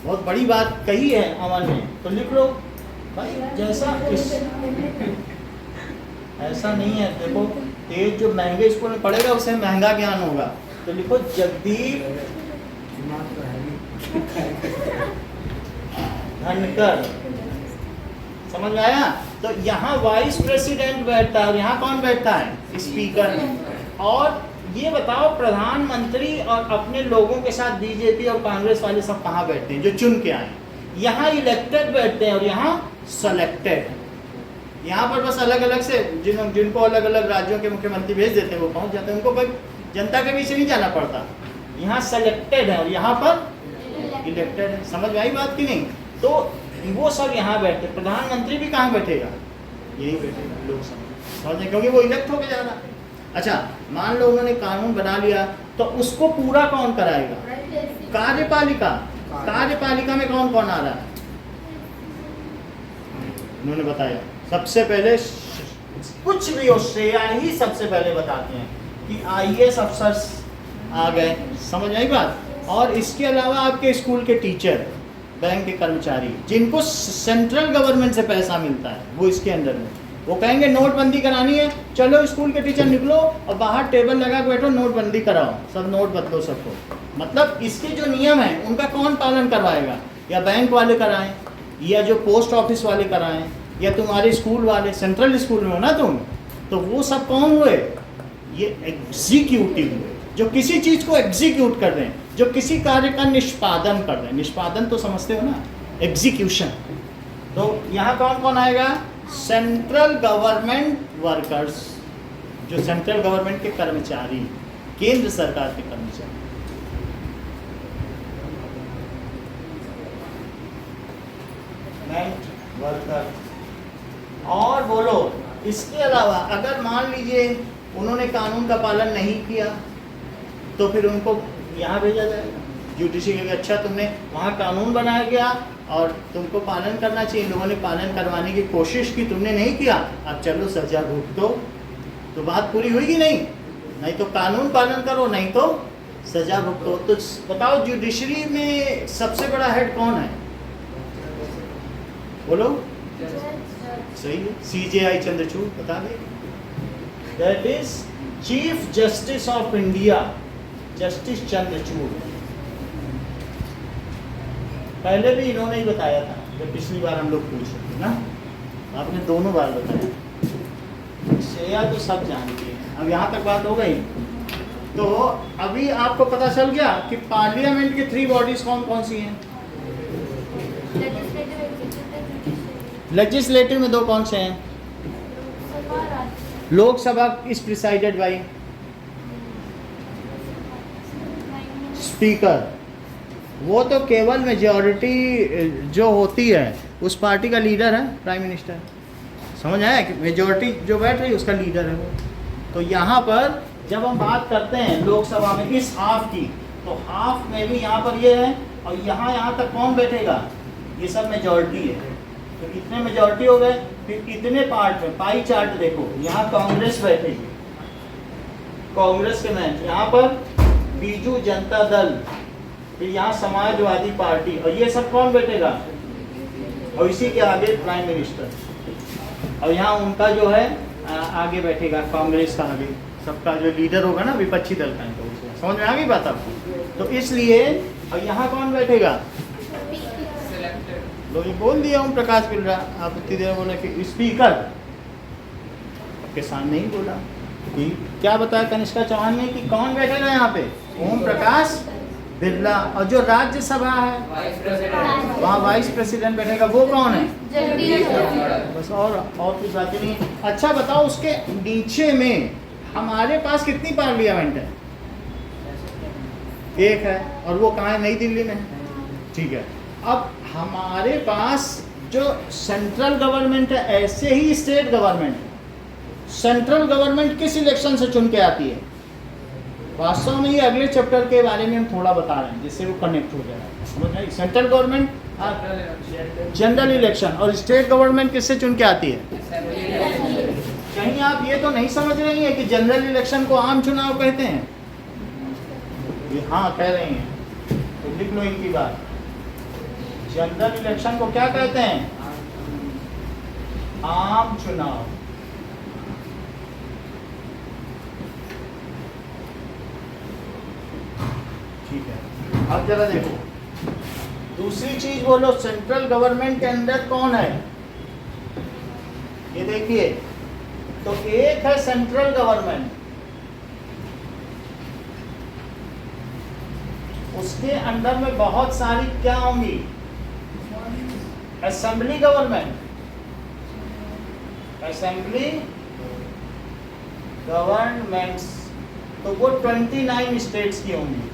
बहुत बड़ी बात कही है अमन ने, तो लिख लो भाई। जैसा ऐसा नहीं है, देखो तेज जो महंगे स्कूल में पढ़ेगा उसे महंगा ज्ञान होगा। तो लिखो जगदीप धनखड़। समझ में आया? तो यहाँ वाइस प्रेसिडेंट बैठता है और यहाँ कौन बैठता है? स्पीकर। और ये बताओ प्रधानमंत्री और अपने लोगों के साथ बीजेपी और कांग्रेस वाले सब कहाँ बैठते हैं जो चुन के आए? यहाँ इलेक्टेड बैठते हैं और यहाँ सेलेक्टेड। यहाँ पर बस अलग अलग से जिनको अलग अलग राज्यों के मुख्यमंत्री भेज देते हैं वो पहुँच जाते हैं, उनको कोई जनता के बीच नहीं जाना पड़ता। यहाँ सेलेक्टेड है और यहाँ पर इलेक्टेड है। समझ में आई बात की नहीं? तो वो सब यहाँ बैठे। प्रधानमंत्री भी कहाँ बैठेगा? यही बैठेगा लोकसभा। समझे? क्योंकि वो इलेक्ट होके जा रहा है। अच्छा, मान लो उन्होंने कानून बना लिया तो उसको पूरा कौन कराएगा? कार्यपालिका। कार्यपालिका में कौन कौन आ रहा है? उन्होंने बताया सबसे पहले कुछ भी हो श्रेया ही सबसे पहले बताते हैं कि IAS अफसर्स आ गए। समझ आई बात? और इसके अलावा आपके स्कूल के टीचर, बैंक के कर्मचारी, जिनको सेंट्रल गवर्नमेंट से पैसा मिलता है, वो इसके अंदर में। वो कहेंगे नोटबंदी करानी है, चलो स्कूल के टीचर निकलो और बाहर टेबल लगा के बैठो, नोटबंदी कराओ, सब नोट बदलो सबको। मतलब इसके जो नियम हैं उनका कौन पालन करवाएगा? या बैंक वाले कराएं, या जो पोस्ट ऑफिस वाले कराएं, या तुम्हारे स्कूल वाले, सेंट्रल स्कूल में हो ना तुम, तो वो सब कौन हुए? ये एग्जीक्यूटिव हुए, जो किसी चीज़ को एग्जीक्यूट कर रहे हैं, जो किसी कार्य का निष्पादन कर रहे हैं। निष्पादन तो समझते हो ना, एग्जीक्यूशन। तो यहाँ कौन कौन आएगा? सेंट्रल गवर्नमेंट वर्कर्स, जो सेंट्रल गवर्नमेंट के कर्मचारी, केंद्र सरकार के कर्मचारी। वर्कर। और बोलो, इसके अलावा अगर मान लीजिए उन्होंने कानून का पालन नहीं किया तो फिर उनको यहाँ भेजा जाएगा जुडिशरी के। अच्छा, तुमने वहाँ कानून बनाया गया और तुमको पालन करना चाहिए, लोगों ने पालन करवाने की कोशिश की, तुमने नहीं किया, अब चलो सजा भुगतो, तो बात पूरी हुई कि नहीं? नहीं तो कानून पालन करो, नहीं तो सजा भुगतो। तो बताओ जुडिशरी में सबसे बड़ा हेड कौन है? बोलो। सही है, CJI चंद्रचूड़, बता दे। That is chief justice of India, justice Chandrachud. पहले भी इन्होंने ही बताया था जब पिछली बार हम लोग पूछ रहे थे ना, आपने दोनों बार बताया। श्रेया तो सब जानती है। अब यहाँ तक बात हो गई। तो अभी आपको पता चल गया कि पार्लियामेंट की 3 बॉडीज कौन कौन सी हैं? लेजिस्लेटिव में 2 कौन से हैं? Lok Sabha is presided bye speaker. वो तो केवल मेजॉरिटी जो होती है उस पार्टी का लीडर है प्राइम मिनिस्टर। समझ आया कि मेजॉरिटी जो बैठ रही है उसका लीडर है वो। तो यहाँ पर जब हम बात करते हैं लोकसभा में इस हाफ की, तो हाफ में भी यहाँ पर ये है और यहाँ तक कौन बैठेगा? ये सब मेजॉरिटी है। तो इतने मेजॉरिटी हो गए, फिर इतने पार्ट में पाई चार्ट देखो, यहाँ कांग्रेस बैठेगी, कांग्रेस के मैच, यहाँ पर बीजू जनता दल, फिर यहाँ समाजवादी पार्टी, और ये सब कौन बैठेगा? और इसी के आगे प्राइम मिनिस्टर, और यहाँ उनका जो है आगे बैठेगा कांग्रेस का आगे, सबका जो लीडर होगा ना विपक्षी दल का। तो समझ में आ गई बात आपको? तो इसलिए, और यहाँ कौन बैठेगा? लोग ये बोल दिया ओम प्रकाश बिल्ला, आप इतनी देर बोले कि स्पीकर, आपके सामने ही बोला कि क्या बताया कनिष्का चौहान ने कि कौन बैठेगा यहाँ पे? ओम प्रकाश बिरला। और जो राज्यसभा है वहाँ वाइस प्रेसिडेंट बैठेगा, वो कौन है? बस, और कुछ बातें नहीं। अच्छा बताओ, उसके नीचे में हमारे पास कितनी पार्लियामेंट है? 1 है, और वो कहाँ है? नई दिल्ली में। ठीक है, अब हमारे पास जो सेंट्रल गवर्नमेंट है, ऐसे ही स्टेट गवर्नमेंट है। सेंट्रल गवर्नमेंट किस इलेक्शन से चुन के आती है? वास्तव में ये अगले चैप्टर के बारे में हम थोड़ा बता रहे हैं जिससे वो कनेक्ट हो जाएगा, समझ रहे? सेंट्रल गवर्नमेंट जनरल इलेक्शन, और स्टेट गवर्नमेंट किससे चुन के आती है? कहीं आप ये तो नहीं समझ रही हैं कि जनरल इलेक्शन को आम चुनाव कहते हैं? हाँ कह रही हैं, तो लिख लो इनकी बात। जनरल इलेक्शन को क्या कहते हैं? आम चुनाव। ठीक है, अब जरा देखो दूसरी चीज बोलो, सेंट्रल गवर्नमेंट के अंदर कौन है? ये देखिए, तो एक है सेंट्रल गवर्नमेंट, उसके अंदर में बहुत सारी क्या होंगी? असेंबली गवर्नमेंट, असेंबली गवर्नमेंट्स, तो वो 29 स्टेट्स की होंगी,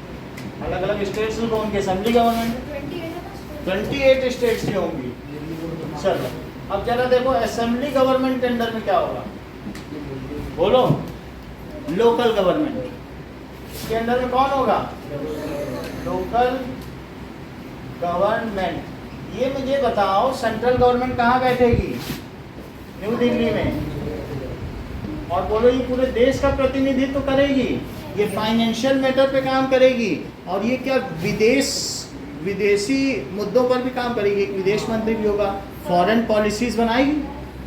अलग अलग स्टेट्स को उनकी असेंबली गवर्नमेंट 28 स्टेट्स की होंगी। चलो अब जरा देखो असेंबली गवर्नमेंट के अंदर में क्या होगा? बोलो। लोकल गवर्नमेंट, इसके अंदर में कौन होगा? Local government. ये मुझे बताओ, सेंट्रल गवर्नमेंट कहाँ बैठेगी? न्यू दिल्ली में। और बोलो, ये पूरे देश का प्रतिनिधित्व करेगी, ये फाइनेंशियल मैटर पे काम करेगी, और ये क्या विदेशी मुद्दों पर भी काम करेगी। एक विदेश मंत्री भी होगा, फॉरेन पॉलिसीज बनाएगी,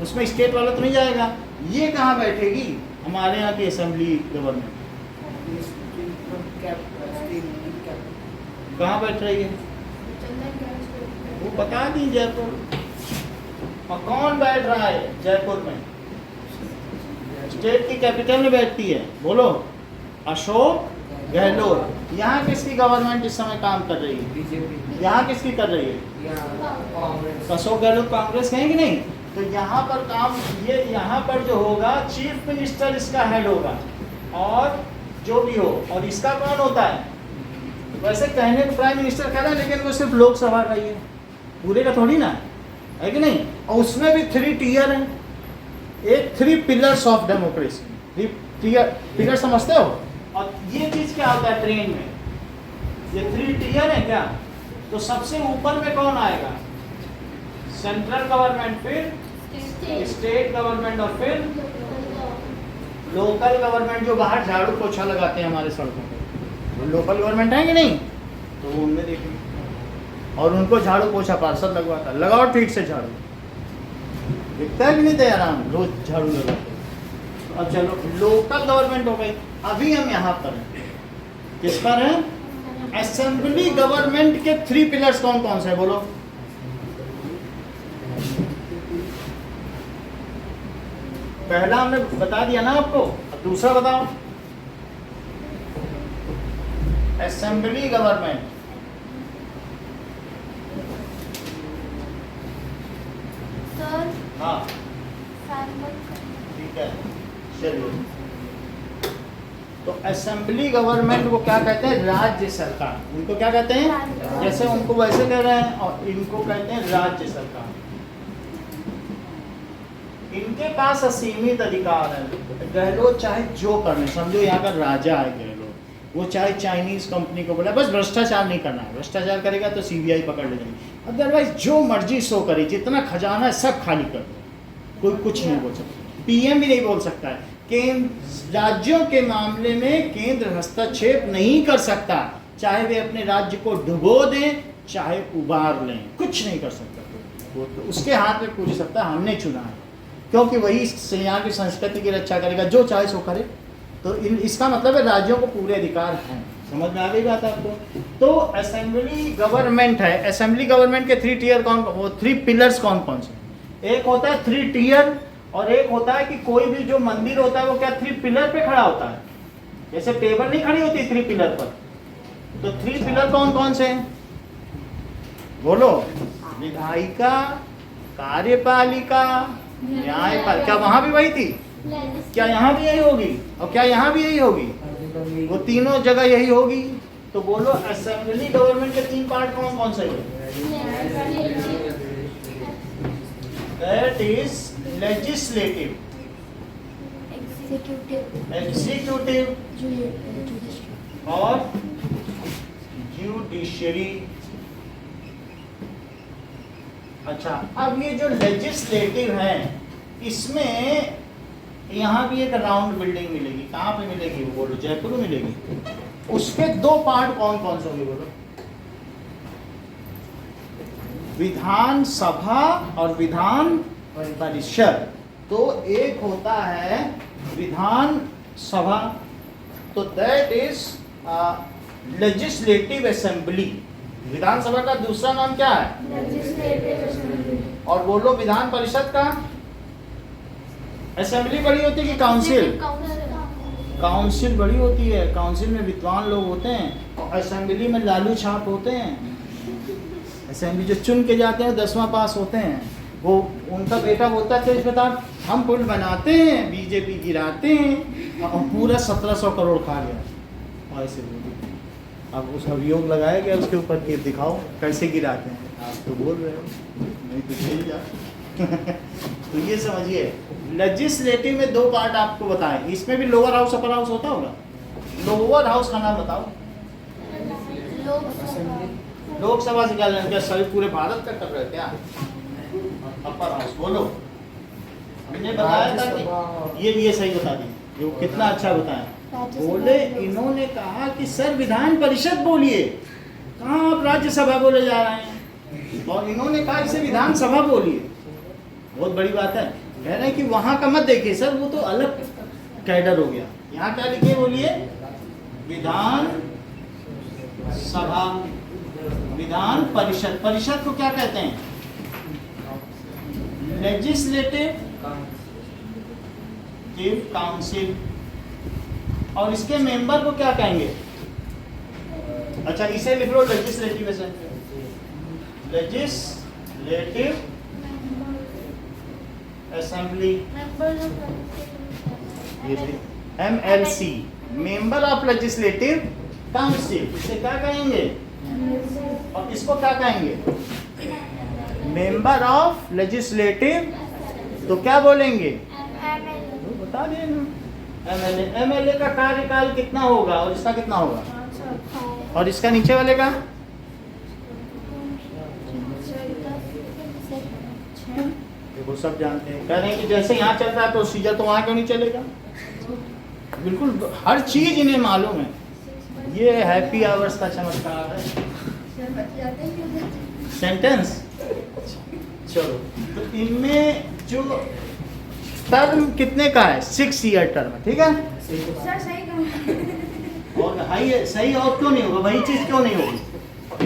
उसमें स्टेट वाला तो नहीं जाएगा। ये कहाँ बैठेगी? हमारे यहाँ की असेंबली गवर्नमेंट। कहाँ बैठ रही है? वो बता दी, जयपुर। और कौन बैठ रहा है जयपुर में? स्टेट की कैपिटल में बैठती है। बोलो। अशोक गहलोत। यहाँ किसकी गवर्नमेंट इस समय काम कर रही है? बीजेपी। यहाँ किसकी कर रही है? अशोक गहलोत कांग्रेस कहेंगे नहीं। तो यहाँ पर काम, ये यहाँ पर जो होगा चीफ मिनिस्टर इसका हेड होगा, और जो भी हो, और इसका कौन होता है? वैसे कहने को प्राइम मिनिस्टर कह रहा है, लेकिन वो सिर्फ लोकसभा का ही है, पूरे का थोड़ी ना है कि नहीं। और उसमें भी 3 टियर हैं। एक 3 पिलर्स ऑफ डेमोक्रेसी। 3 पिलर समझते हो? और ये चीज क्या होता है ट्रेन में, ये 3 टियर है क्या? तो सबसे ऊपर में कौन आएगा? सेंट्रल गवर्नमेंट, फिर स्टेट गवर्नमेंट और फिर लोकल गवर्नमेंट, जो बाहर झाड़ू पोछा लगाते हैं हमारे सड़कों पे, वो लोकल गवर्नमेंट है कि नहीं? तो वो उनमें देखेंगे और उनको झाड़ू पोछा पार्षद लगवाता है। लगाओ ठीक से झाड़ू, दिखता है कि नहीं तैयार? रोज झाड़ू लगाते। अब चलो लोकल गवर्नमेंट हो गई। अभी हम यहाँ पर हैं, किस पर हैं? असेंबली गवर्नमेंट के 3 पिलर्स कौन कौन से हैं बोलो? पहला हमने बता दिया ना आपको, अब दूसरा बताओ। असेंबली गवर्नमेंट, सर हाँ फैन ठीक है चलिए। तो असेंबली गवर्नमेंट को क्या कहते हैं? राज्य सरकार। उनको क्या कहते हैं? जैसे उनको वैसे कह रहे हैं, और इनको कहते हैं राज्य सरकार। इनके पास असीमित अधिकार है। गहलोत चाहे जो करने, समझो यहाँ का राजा है गहलोत, वो चाहे चाइनीज कंपनी को बोला बस भ्रष्टाचार नहीं करना है, भ्रष्टाचार करेगा तो सीबीआई पकड़ ले जाएगी, अदरवाइज जो मर्जी सो करे, जितना खजाना है सब खाली कर दो, कोई कुछ नहीं बोल सकता। पीएम भी नहीं बोल सकता है। केंद्र राज्यों के मामले में केंद्र हस्तक्षेप नहीं कर सकता, चाहे वे अपने राज्य को डुबो दें चाहे उबार लें, कुछ नहीं कर सकता। वो तो उसके हाथ में पूछ सकता है, हमने चुना है, क्योंकि वही यहाँ की संस्कृति की रक्षा करेगा, जो चाहे सो करे। तो इसका मतलब है राज्यों को पूरे अधिकार हैं। समझ में आ गई बात आपको? तो असेंबली गवर्नमेंट है। असेंबली गवर्नमेंट के 3 टियर कौन, वो 3 पिलर्स कौन कौन से? एक होता है 3 टियर, और एक होता है कि कोई भी जो मंदिर होता है वो क्या 3 पिलर पे खड़ा होता है, जैसे टेबल नहीं खड़ी होती 3 पिलर पर। तो 3 पिलर कौन कौन से हैं बोलो? विधायिका, कार्यपालिका, न्यायपालिका। क्या वहां भी वही थी? क्या यहाँ भी यही होगी? और क्या यहाँ भी यही होगी? वो तीनों जगह यही होगी। तो बोलो असेंबली गवर्नमेंट के 3 पार्ट कौन कौन से हैं? That is legislative, executive और judiciary। अच्छा, अब ये जो लेजिस्लेटिव है, इसमें यहाँ भी एक राउंड बिल्डिंग मिलेगी। कहाँ पे मिलेगी वो बोलो? जयपुर में मिलेगी। उसके 2 पार्ट कौन कौन से होंगे बोलो? विधान सभा और विधान परिषद। तो एक होता है विधान सभा, तो दैट इज लेजिस्लेटिव असेंबली। विधानसभा का दूसरा नाम क्या है? और बोलो विधान परिषद का? असेंबली बड़ी होती है कि काउंसिल? काउंसिल बड़ी होती है। काउंसिल में विद्वान लोग होते हैं, और असेंबली में लालू छाप होते हैं। असेंबली जो चुन के जाते हैं 10वां पास होते हैं, वो उनका बेटा होता है तेज प्रताप, हम पुल बनाते हैं, बीजेपी गिराते हैं, और पूरा 1700 करोड़ खा गया। ऐसे बोलिए, अब उस अभियोग लगाया गया उसके ऊपर कि दिखाओ कैसे गिराते हैं। आप तो बोल रहे हो, नहीं तो चल जा। तो ये समझिए, लेजिस्लेटिव में 2 पार्ट आपको बताएं। इसमें भी लोअर हाउस अपर हाउस होता होगा। लोअर हाउस का नाम बताओ। लोकसभा से क्या लेना? क्या सभी पूरे भारत का कर रहे क्या? अपर हाउस बोलो। हमने बताया था कि ये सही बता दी, ये कितना अच्छा बताया। बोले इन्होंने कहा कि सर विधान परिषद बोलिए, कहाँ आप राज्यसभा बोले जा रहे हैं? और इन्होंने कहा इसे विधानसभा बोलिए। बहुत बड़ी बात है। कह रहे हैं कि वहां का मत देखिए सर, वो तो अलग कैडर हो गया। यहाँ क्या लिखिए बोलिए? विधान सभा, विधान परिषद। परिषद को क्या कहते हैं? Legislative council. और इसके मेंबर को क्या कहेंगे? अच्छा, इसे लिख लो legislative assembly, legislative assembly, MLC, member of legislative council. इसे क्या कहेंगे? और इसको क्या कहेंगे? मेंबर ऑफ लेजिस्लेटिव, तो क्या बोलेंगे? MLA, तो बता देना। एमएलए, एमएलए का कार्यकाल कितना होगा और इसका कितना होगा? और इसका नीचे वाले का? देखो सब जानते हैं, कह रहे हैं कि जैसे यहाँ चल रहा है प्रोसीजर तो वहाँ क्यों नहीं चलेगा? बिल्कुल हर चीज इन्हें मालूम है। ये हैप्पी आवर्स का चमत्कार है। सेंटेंस चलो, तो इनमें जो टर्म कितने का है? 6 ईयर टर्म है, ठीक है। और हाई सही, और क्यों नहीं होगा? वही चीज क्यों नहीं होगी?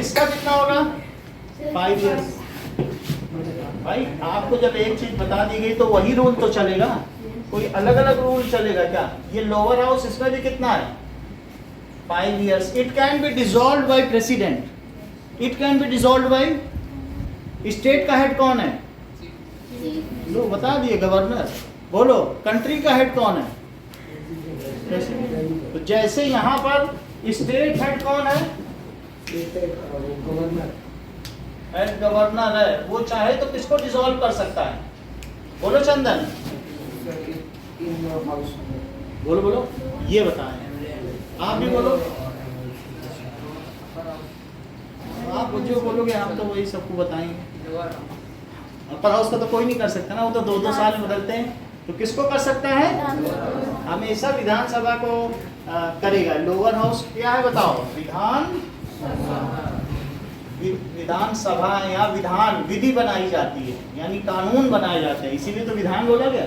इसका कितना होगा? 5 ईयर्स। भाई आपको जब एक चीज बता दी गई तो वही रूल तो चलेगा, कोई अलग अलग रूल चलेगा क्या? ये लोअर हाउस, इसमें भी कितना है? 5 years. It can be dissolved by president, it can be dissolved by, state का हेड कौन है? लो बता दिए, गवर्नर। बोलो कंट्री का हेड कौन है? तो जैसे यहाँ पर स्टेट हेड कौन है? हेड गवर्नर है, वो चाहे तो किसको डिसॉल्व कर सकता है? बोलो चंदन, बोलो बोलो, ये बताएं। आप भी बोलो, आप जो बोलोगे हम तो वही सबको बताएंगे। अपर हाउस का तो कोई नहीं कर सकता ना, वो तो 2-2 साल में बदलते हैं। तो किसको कर सकता है? हमेशा विधानसभा को करेगा। लोअर हाउस क्या है बताओ? विधानसभा, यहाँ विधान विधि बनाई जाती है, यानी कानून बनाए जाते हैं, इसीलिए तो विधान बोला गया,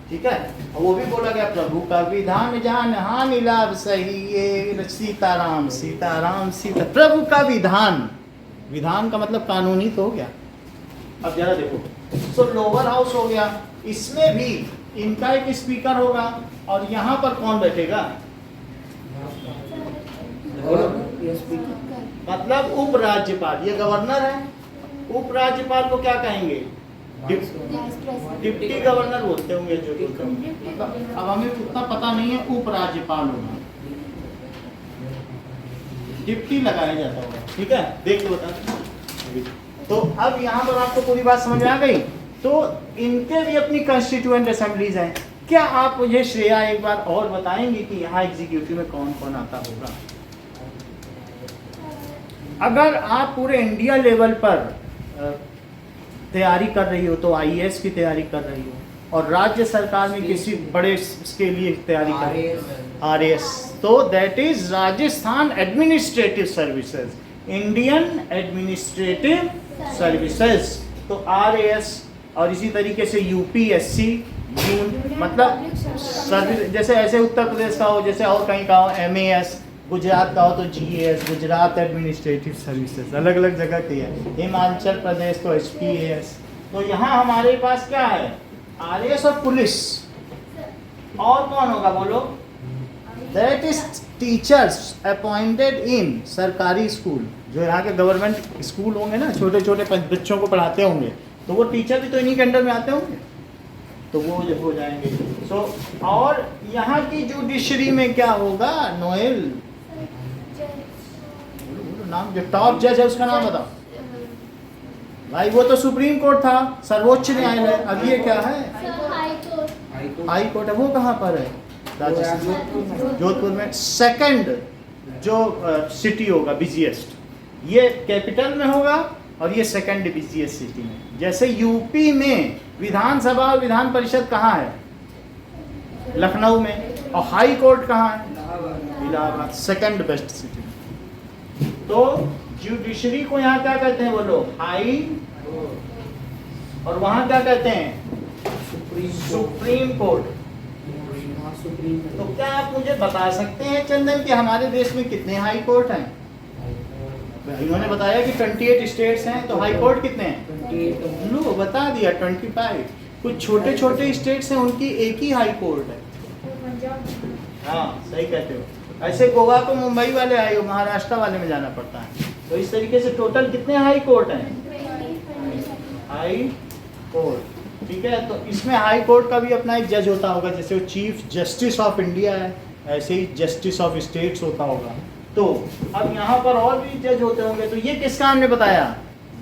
ठीक है। और वो भी बोला गया प्रभु का विधान जान हानि लाभ सही, ये सीताराम सीताराम सीता, प्रभु का विधान। विधान का मतलब कानून ही तो हो गया। अब जरा देखो, सो लोअर हाउस हो गया, इसमें भी इनका एक स्पीकर होगा, और यहाँ पर कौन बैठेगा? मतलब उपराज्यपाल, ये गवर्नर है। उपराज्यपाल को क्या कहेंगे? डिप्टी गवर्नर बोलते होंगे जो बोलते होंगे, मतलब अब हमें उतना पता नहीं है। उपराज्यपाल होगा, डिप्टी लगाया जाता होगा, ठीक है। देख लो बता। तो अब यहाँ पर आपको पूरी बात समझ में आ गई। तो इनके भी अपनी कॉन्स्टिट्यूएंट असेंबलीज हैं। क्या आप मुझे श्रेया एक बार और बताएंगे कि यहाँ एग्जीक्यूटिव में कौन कौन आता होगा? अगर आप पूरे इंडिया लेवल पर तैयारी कर रही हो तो आईएएस की तैयारी कर रही हो, और राज्य सरकार में किसी बड़े के लिए तैयारी कर रही हो, आरएएस, तो that is Rajasthan administrative services, Indian administrative services, तो आरएएस। और इसी तरीके से यूपीएससी, मतलब सर्विस, जैसे ऐसे उत्तर प्रदेश का हो, जैसे और कहीं का हो एमएएस, गुजरात का हो तो जीएएस, गुजरात एडमिनिस्ट्रेटिव सर्विसेज, अलग अलग जगह की है। हिमाचल प्रदेश तो एचपीएएस। तो यहाँ हमारे पास क्या है? आरएएस और पुलिस। और कौन होगा बोलो? That is teachers appointed in सरकारी स्कूल, जो यहाँ के गवर्नमेंट स्कूल होंगे ना, छोटे छोटे बच्चों को पढ़ाते होंगे, तो वो टीचर भी तो इन्हीं के अंडर में आते होंगे, तो वो हो जाएंगे। सो और यहाँ की जुडिशरी में क्या होगा? नोएल, नाम जो टॉप जज है उसका नाम बताओ भाई। वो तो सुप्रीम कोर्ट था, सर्वोच्च न्यायालय। अब ये क्या है? हाई कोर्ट है। वो कहाँ पर है? राजस्थान, जोधपुर में। सेकंड जो सिटी होगा बिजिएस्ट, ये कैपिटल में होगा, और ये सेकंड बिजिएस्ट सिटी में। जैसे यूपी में विधानसभा और विधान परिषद कहाँ है? लखनऊ में। और हाई कोर्ट कहाँ है? Allahabad, second best city. तो जुडिशरी को यहाँ क्या कहते हैं बोलो? हाई। और वहाँ क्या कहते हैं? Supreme court. तो क्या आप मुझे बता सकते हैं चंदन कि हमारे देश में कितने हाई कोर्ट हैं? इन्होंने बताया कि 28 स्टेट्स हैं, तो हाई कोर्ट कितने हैं? लो बता दिया 25। कुछ छोटे छोटे स्टेट्स हैं, उनकी एक ही हाई कोर्ट है। हाँ सही कहते हो। ऐसे गोवा को मुंबई वाले आए हो, महाराष्ट्र वाले में जाना पड़ता है। तो इस तरीके से टोटल कितने हाई कोर्ट हैं? हाई कोर्ट, ठीक है। तो इसमें हाई कोर्ट का भी अपना एक जज होता होगा, जैसे वो चीफ जस्टिस ऑफ इंडिया है, ऐसे ही जस्टिस ऑफ स्टेट्स होता होगा। तो अब यहाँ पर और भी जज होते होंगे। तो ये किसका हमने बताया?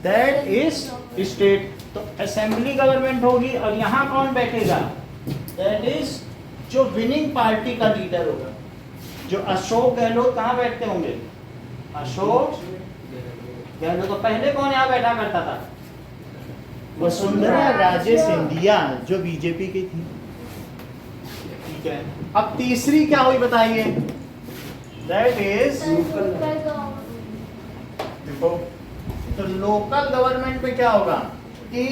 That is state. तो असेंबली गवर्नमेंट होगी और यहाँ कौन बैठेगा? दैट इज जो विनिंग पार्टी का लीडर होगा। जो अशोक गहलोत कहाँ बैठते होंगे? अशोक गहलोत। तो पहले कौन यहाँ बैठा करता था? वसुंधरा राजे सिंधिया जो बीजेपी की थी। ठीक है, अब तीसरी क्या हुई बताइए? दैट इज देखो, तो लोकल गवर्नमेंट में क्या होगा कि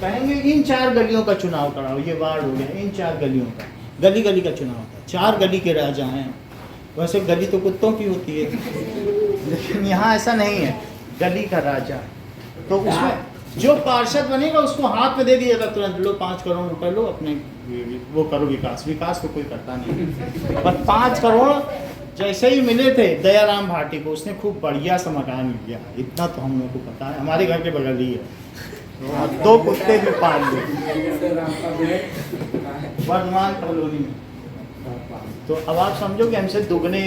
कहेंगे इन 4 गलियों का चुनाव कराओ, ये वार्ड हो गया, इन 4 गलियों का, गली गली का चुनाव होता है। 4 गली के राजा हैं। वैसे गली तो कुत्तों की होती है, लेकिन यहाँ ऐसा नहीं है, गली का राजा। तो उसमें जो पार्षद बनेगा उसको हाथ में दे दिया जाता, तुरंत लो 5 करोड़ रुपए लो, अपने वो करो विकास। विकास तो कोई करता नहीं, पर 5 करोड़ जैसे ही मिले थे दयाराम भाटी को, उसने खूब बढ़िया सा मकान लिया। इतना तो हम लोग को पता है, हमारे घर के बगल ही है। 2 कुत्ते भी पाल लिए वर्धमान कॉलोनी में। तो अब आप समझो कि हमसे दुगने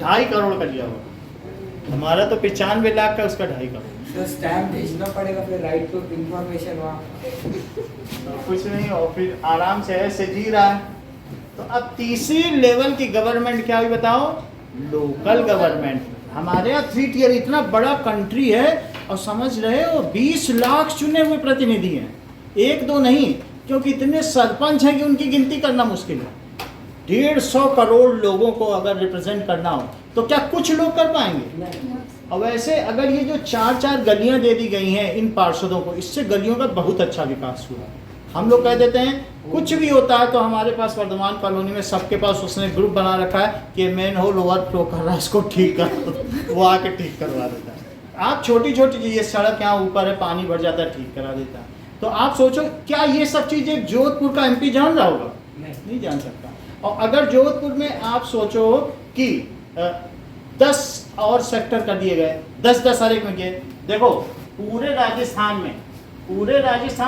2.5 करोड़ का लिया होगा। हमारा तो 95 लाख का, उसका 2.5 करोड़। तो स्टैम्प भेजना पड़ेगा फिर, राइट टू इंफॉर्मेशन वहाँ। कुछ नहीं, और फिर आराम से ऐसे जी रहा है। तो अब तीसरी लेवल की गवर्नमेंट क्या हुई बताओ? Local government. हमारे यहाँ 3 टियर, इतना बड़ा कंट्री है और समझ रहे हो 20 लाख चुने हुए प्रतिनिधि हैं, 1-2 नहीं, क्योंकि इतने सरपंच हैं कि उनकी गिनती करना मुश्किल है। 150 करोड़ लोगों को अगर रिप्रेजेंट करना हो तो क्या कुछ लोग कर पाएंगे? और वैसे अगर ये जो 4-4 गलियां दे दी गई हैं इन पार्षदों को, इससे गलियों का बहुत अच्छा विकास हुआ। हम लोग कह देते हैं कुछ भी होता है तो हमारे पास वर्धमान कॉलोनी में सबके पास उसने ग्रुप बना रखा है कि मेन होल ओवरफ्लो कर रहा है, इसको ठीक कर, वो आके ठीक करवा देता है। आप छोटी छोटी चीज़ें, सड़क यहाँ ऊपर है पानी भर जाता है, ठीक करा देता है। तो आप सोचो क्या ये सब चीज़ें जोधपुर का MP जान रहा होगा? नहीं जान सकता। और अगर जोधपुर में आप सोचो कि 10 और सेक्टर कर दिए गए, 10-10 हर एक में किए, देखो पूरे राजस्थान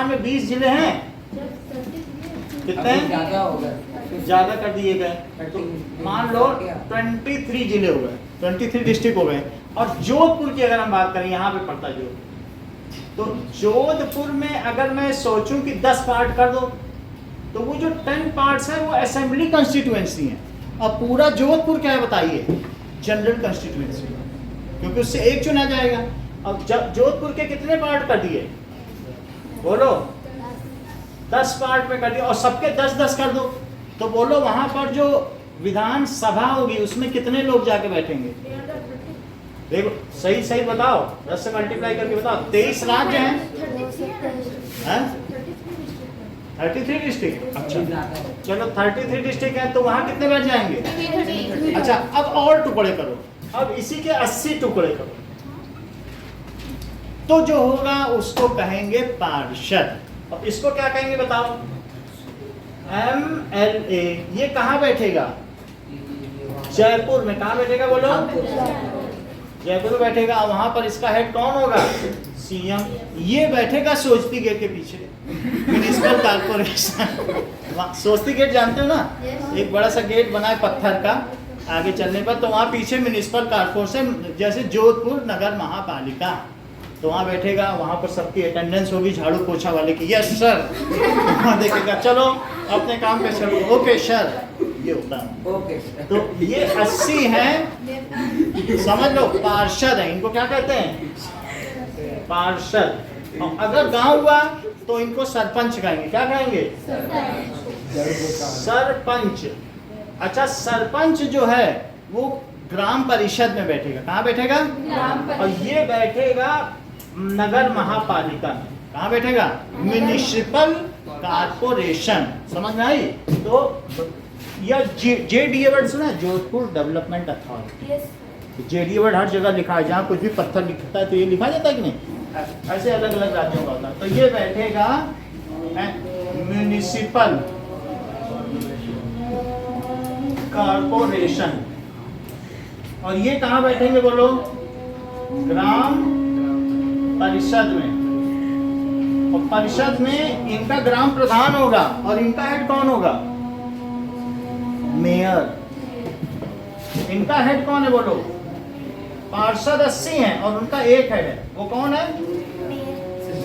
में 20 जिले हैं, कितने ज़्यादा कर दिए गए, तो मान लो 23 जिले हो गए, 23 डिस्ट्रिक्ट हो गए। और जोधपुर की अगर हम बात करें, यहाँ पे पड़ता है जोधपुर, तो जोधपुर में अगर मैं सोचूं कि 10 पार्ट कर दो, तो वो जो 10 पार्ट्स है वो असेंबली कंस्टिट्यूएंसी है। और पूरा जोधपुर क्या है बताइए? जनरल कंस्टिट्यूएंसी, क्योंकि उससे एक चुना जाएगा। अब जोधपुर के कितने पार्ट कर दिए बोलो? 10 पार्ट में कर दिया, और सबके 10-10 कर दो, तो बोलो वहां पर जो विधानसभा होगी उसमें कितने लोग जाके बैठेंगे? देखो सही बताओ, 10 से मल्टीप्लाई करके बताओ। 23 राज्य हैं, 33 डिस्ट्रिक्ट। अच्छा चलो 33 डिस्ट्रिक्ट है, तो वहां कितने बैठ जाएंगे? अच्छा अब और टुकड़े करो, अब इसी के 80 टुकड़े करो, तो जो होगा उसको कहेंगे पार्षद। और इसको क्या कहेंगे बताओ? MLA। ये कहाँ बैठेगा? जयपुर में। कहाँ बैठेगा बोलो? जयपुर में बैठेगा। वहां पर इसका हेड कौन होगा? CM। ये बैठेगा सोचती गेट के पीछे, म्युनिसिपल कॉर्पोरेशन। सोचती गेट जानते हो ना? एक बड़ा सा गेट बना है पत्थर का, आगे चलने पर तो वहाँ पीछे म्युनिसिपल कॉर्पोरेशन, जैसे जोधपुर नगर महापालिका, तो वहाँ बैठेगा। वहाँ पर सबकी अटेंडेंस होगी, झाड़ू पोछा वाले की, यस सर। वहाँ देखेगा चलो अपने काम पे चलो, ओके सर, ये होता है। ओके। तो ये 80 हैं, समझ लो पार्षद है। इनको क्या कहते हैं? पार्षद। और अगर गांव हुआ तो इनको सरपंच कहेंगे। क्या कहेंगे? सरपंच। अच्छा सरपंच जो है वो ग्राम परिषद में बैठेगा। कहाँ बैठेगा? और ये बैठेगा नगर महापालिका में। कहाँ बैठेगा? Municipal corporation. समझ में आई? तो या JDA वर्ड सुना है? Jodhpur development authority. JDA word हर जगह लिखा है, जहाँ कुछ भी पत्थर लिखता है तो ये लिखा जाता है कि नहीं? ऐसे अलग अलग राज्यों का होता है। तो ये बैठेगा म्युनिसिपल कॉर्पोरेशन। और ये कहाँ बैठेंगे बोलो? ग्राम परिषद में। और परिषद में इनका ग्राम प्रधान होगा, और इनका हेड कौन होगा? मेयर। इनका हेड कौन है बोलो? पार्षद 80 हैं और उनका एक हेड है, वो कौन है?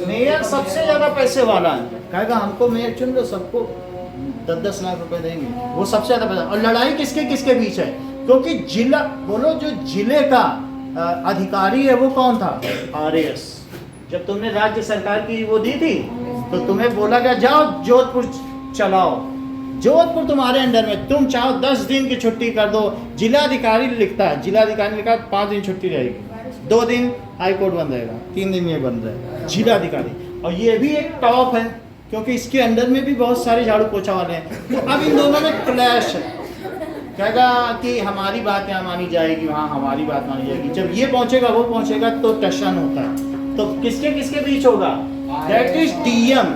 मेयर सबसे ज्यादा पैसे वाला है, कहेगा हमको मेयर चुन लो, सबको 10-10 लाख रुपए देंगे, वो सबसे ज्यादा पैसा। और लड़ाई किसके किसके बीच है, क्योंकि जिला बोलो जो जिले का अधिकारी है वो कौन था, RAS। जब तुमने राज्य सरकार की वो दी थी तो तुम्हें बोला गया जाओ जोधपुर चलाओ, जोधपुर तुम्हारे अंडर में, तुम चाहो 10 दिन की छुट्टी कर दो। जिलाधिकारी लिखता है, जिलाधिकारी ने लिखा 5 दिन छुट्टी रहेगी, 2 दिन हाई कोर्ट बंद रहेगा, 3 दिन ये बंद रहेगा, जिलाधिकारी। और ये भी एक टॉप है क्योंकि इसके अंडर में भी बहुत सारे झाड़ू पोछा वाले हैं। तो अब इन दोनों में क्लैश है, कहेगा कि हमारी बात यहाँ मानी जाएगी, वहाँ हमारी बात मानी जाएगी। जब ये पहुँचेगा वो पहुँचेगा तो टशन होता है। तो किसके किसके बीच होगा, that is DM,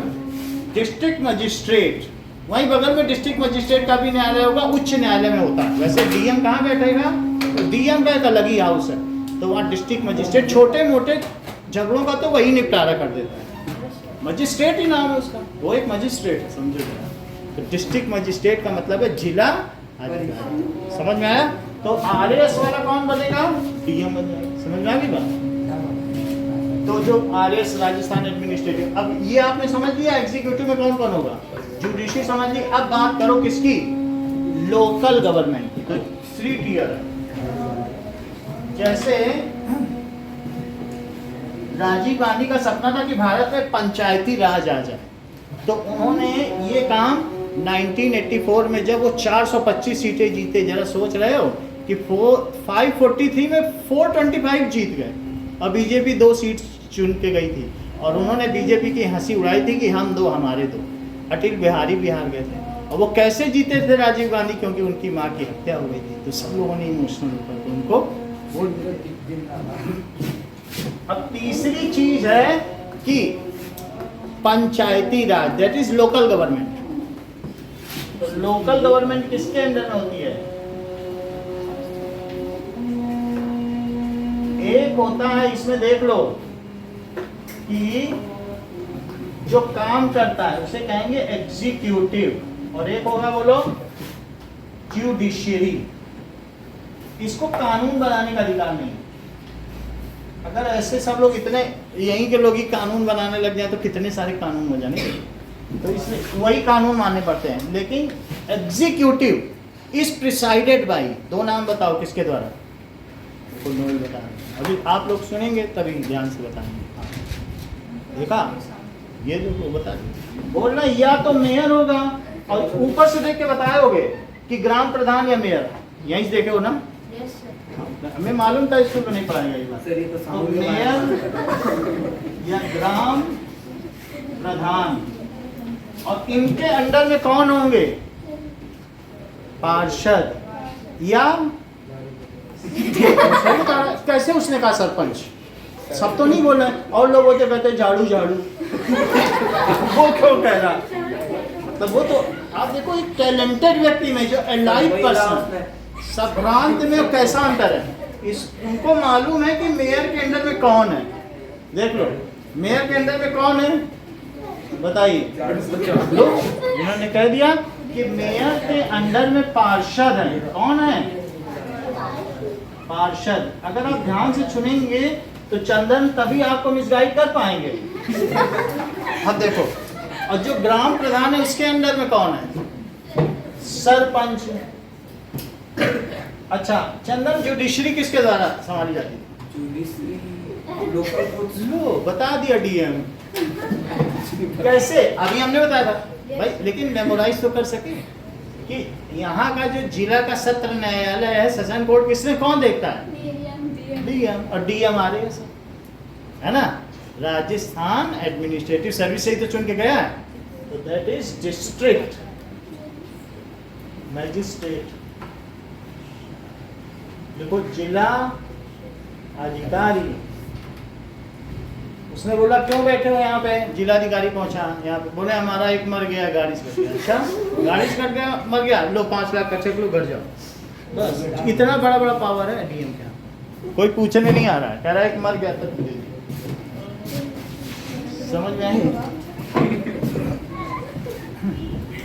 district magistrate. वहीं बगल में डिस्ट्रिक्ट मजिस्ट्रेट का भी न्यायालय होगा, उच्च न्यायालय में होता है। वैसे DM कहाँ बैठेगा, तो DM का एक अलग ही हाउस है, तो वहाँ डिस्ट्रिक्ट मजिस्ट्रेट छोटे मोटे झगड़ों का तो वही निपटारा कर देता है, मजिस्ट्रेट ही नाम है उसका, वो एक मजिस्ट्रेट है, समझो। तो डिस्ट्रिक्ट मजिस्ट्रेट का मतलब है जिला अधिकारी, समझ में आया। तो RAS वाला कौन बनेगा, DM बनेगा, समझ में आ गई बात। तो जो RAS राजस्थान एडमिनिस्ट्रेटिव, अब ये आपने समझ लिया एग्जीक्यूटिव में कौन कौन होगा, जुडिशरी समझ ली। अब बात करो किसकी, लोकल गवर्नमेंट की। तो 3 टियर है, जैसे राजीव गांधी का सपना था कि भारत में पंचायती राज आ जाए, तो उन्होंने ये काम 1984 में जब वो 425 सीटें जीते, जरा सोच रहे हो कि 543 में 425 जीत गए, और बीजेपी 2 सीट चुन के गई थी, और उन्होंने बीजेपी की हंसी उड़ाई थी कि हम 2 हमारे 2। अटल बिहारी बिहार गए थे, और वो कैसे जीते थे राजीव गांधी, क्योंकि उनकी माँ की हत्या हो गई थी, तो सब लोगों ने इमोशनल होकर तो उनको वोट दिया। अब तीसरी चीज है कि पंचायती राज, दैट इज लोकल गवर्नमेंट। तो लोकल गवर्नमेंट किसके अंडर में होती है, एक होता है, इसमें देख लो कि जो काम करता है उसे कहेंगे एग्जीक्यूटिव, और एक होगा बोलो ज्यूडिशियरी। इसको कानून बनाने का अधिकार नहीं। अगर ऐसे सब लोग इतने यहीं के लोग ही कानून बनाने लग जाए तो कितने सारे कानून हो जाने, तो इसलिए वही कानून मानने पड़ते हैं। लेकिन एग्जीक्यूटिव इज प्रिसाइडेड बाय, 2 नाम बताओ किसके द्वारा, कोई नहीं बता रहे, अभी आप लोग सुनेंगे तभी ध्यान से बताएंगे। देखा, ये जो बता बोलना, या तो मेयर होगा, और ऊपर से देख के बताए होगे कि ग्राम प्रधान या मेयर, यहीं से देखे हो ना, हमें मालूम था, स्कूल में नहीं पढ़ाएगा ये बात। तो मेयर या ग्राम प्रधान, और इनके अंडर में कौन होंगे, पार्षद या कैसे उसने कहा सरपंच, सब तो नहीं बोल रहे, और लोग होते कहते झाड़ू झाड़ू वो क्यों कह रहा, तो वो तो आप देखो एक टैलेंटेड व्यक्ति में जो एलाइट पर्सन, सप्रांत में कैसा अंतर है, इस उनको मालूम है कि मेयर के अंडर में कौन है। देख लो मेयर के अंडर में कौन है, बताइए। लो उन्होंने कह दिया कि मेयर के अंडर में पार्षद है। कौन है, पार्षद। अगर आप ध्यान से सुनेंगे तो चंदन तभी आपको मिसगाइड कर पाएंगे। अब देखो, और जो ग्राम प्रधान है उसके अंडर में कौन है, सरपंच। अच्छा चंदन, जुडिशरी किसके द्वारा संभाली जाती है, लो बता दिया DM। कैसे, अभी हमने बताया था भाई, लेकिन मेमोराइज तो कर सके कि यहाँ का जो जिला का सत्र न्यायालय है, सेशन कोर्ट, किसने कौन देखता है, DM, और DM RAS है ना, राजस्थान एडमिनिस्ट्रेटिव सर्विस से ही तो चुन के गया है, तो दैट इज डिस्ट्रिक्ट मैजिस्ट्रेट। देखो जिला अधिकारी, उसने बोला क्यों बैठे हो यहाँ पे, जिलाधिकारी पहुंचा यहाँ पे, बोले हमारा एक मर गया गाड़ी से कट गया। अच्छा गाड़ी से कट गया, मर गया, लो 5 लाख का चेक लो, घर जाओ। बस इतना बड़ा बड़ा पावर है DM का, कोई पूछने नहीं आ रहा है, कह रहा है कि मर गया तब दे दिया। समझ में आई,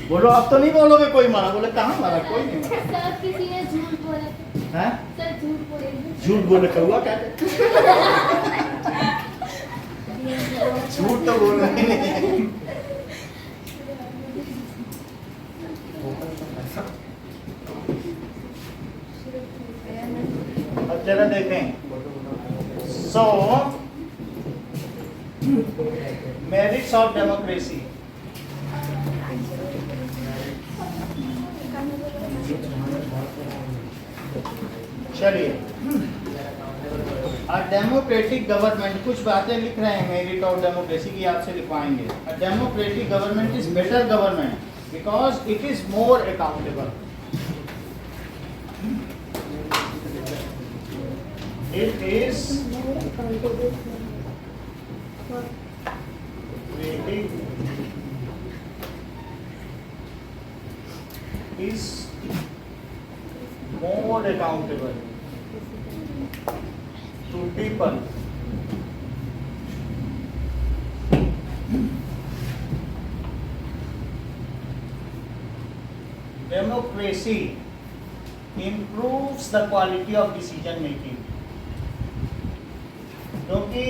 बोलो अब तो नहीं बोलोगे कोई मारा, बोले कहाँ मारा, कोई नहीं मारा। सर किसी ने झूठ बोला है, सर झूठ बोले, झूठ बोले कौआ क्या झूठ तो बोलना ही नहीं। अब जरा देखें। सो मेरिट्स ऑफ डेमोक्रेसी। चलिए, डेमोक्रेटिक गवर्नमेंट, कुछ बातें लिख रहे हैं मेरिट ऑफ डेमोक्रेसी की, आपसे लिखवाएंगे। Democratic government is better government because it is more accountable. It is more accountable to people. Democracy improves the quality of decision making. क्योंकि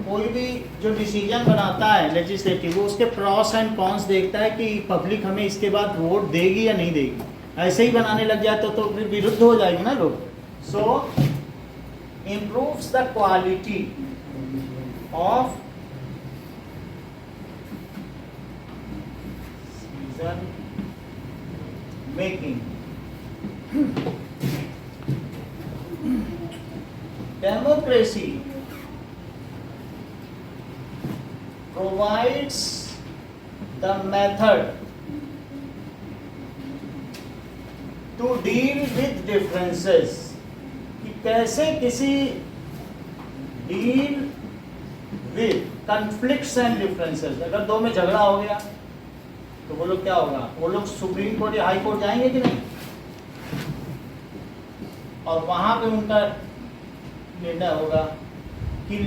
कोई भी जो डिसीजन बनाता है लेजिस्लेटिव, वो उसके प्रॉस एंड कॉन्स देखता है कि पब्लिक हमें इसके बाद वोट देगी या नहीं देगी। ऐसे ही बनाने लग जाए तो फिर विरुद्ध हो जाएगी ना लोग। So improves the quality of decision making. Democracy provides the method to deal with differences, कि कैसे किसी deal with conflicts and differences। अगर दो में झगड़ा हो गया तो वो लोग क्या होगा, वो लोग सुप्रीम कोर्ट या हाई कोर्ट जाएंगे कि नहीं, और वहां पे उनका निर्णय होगा कि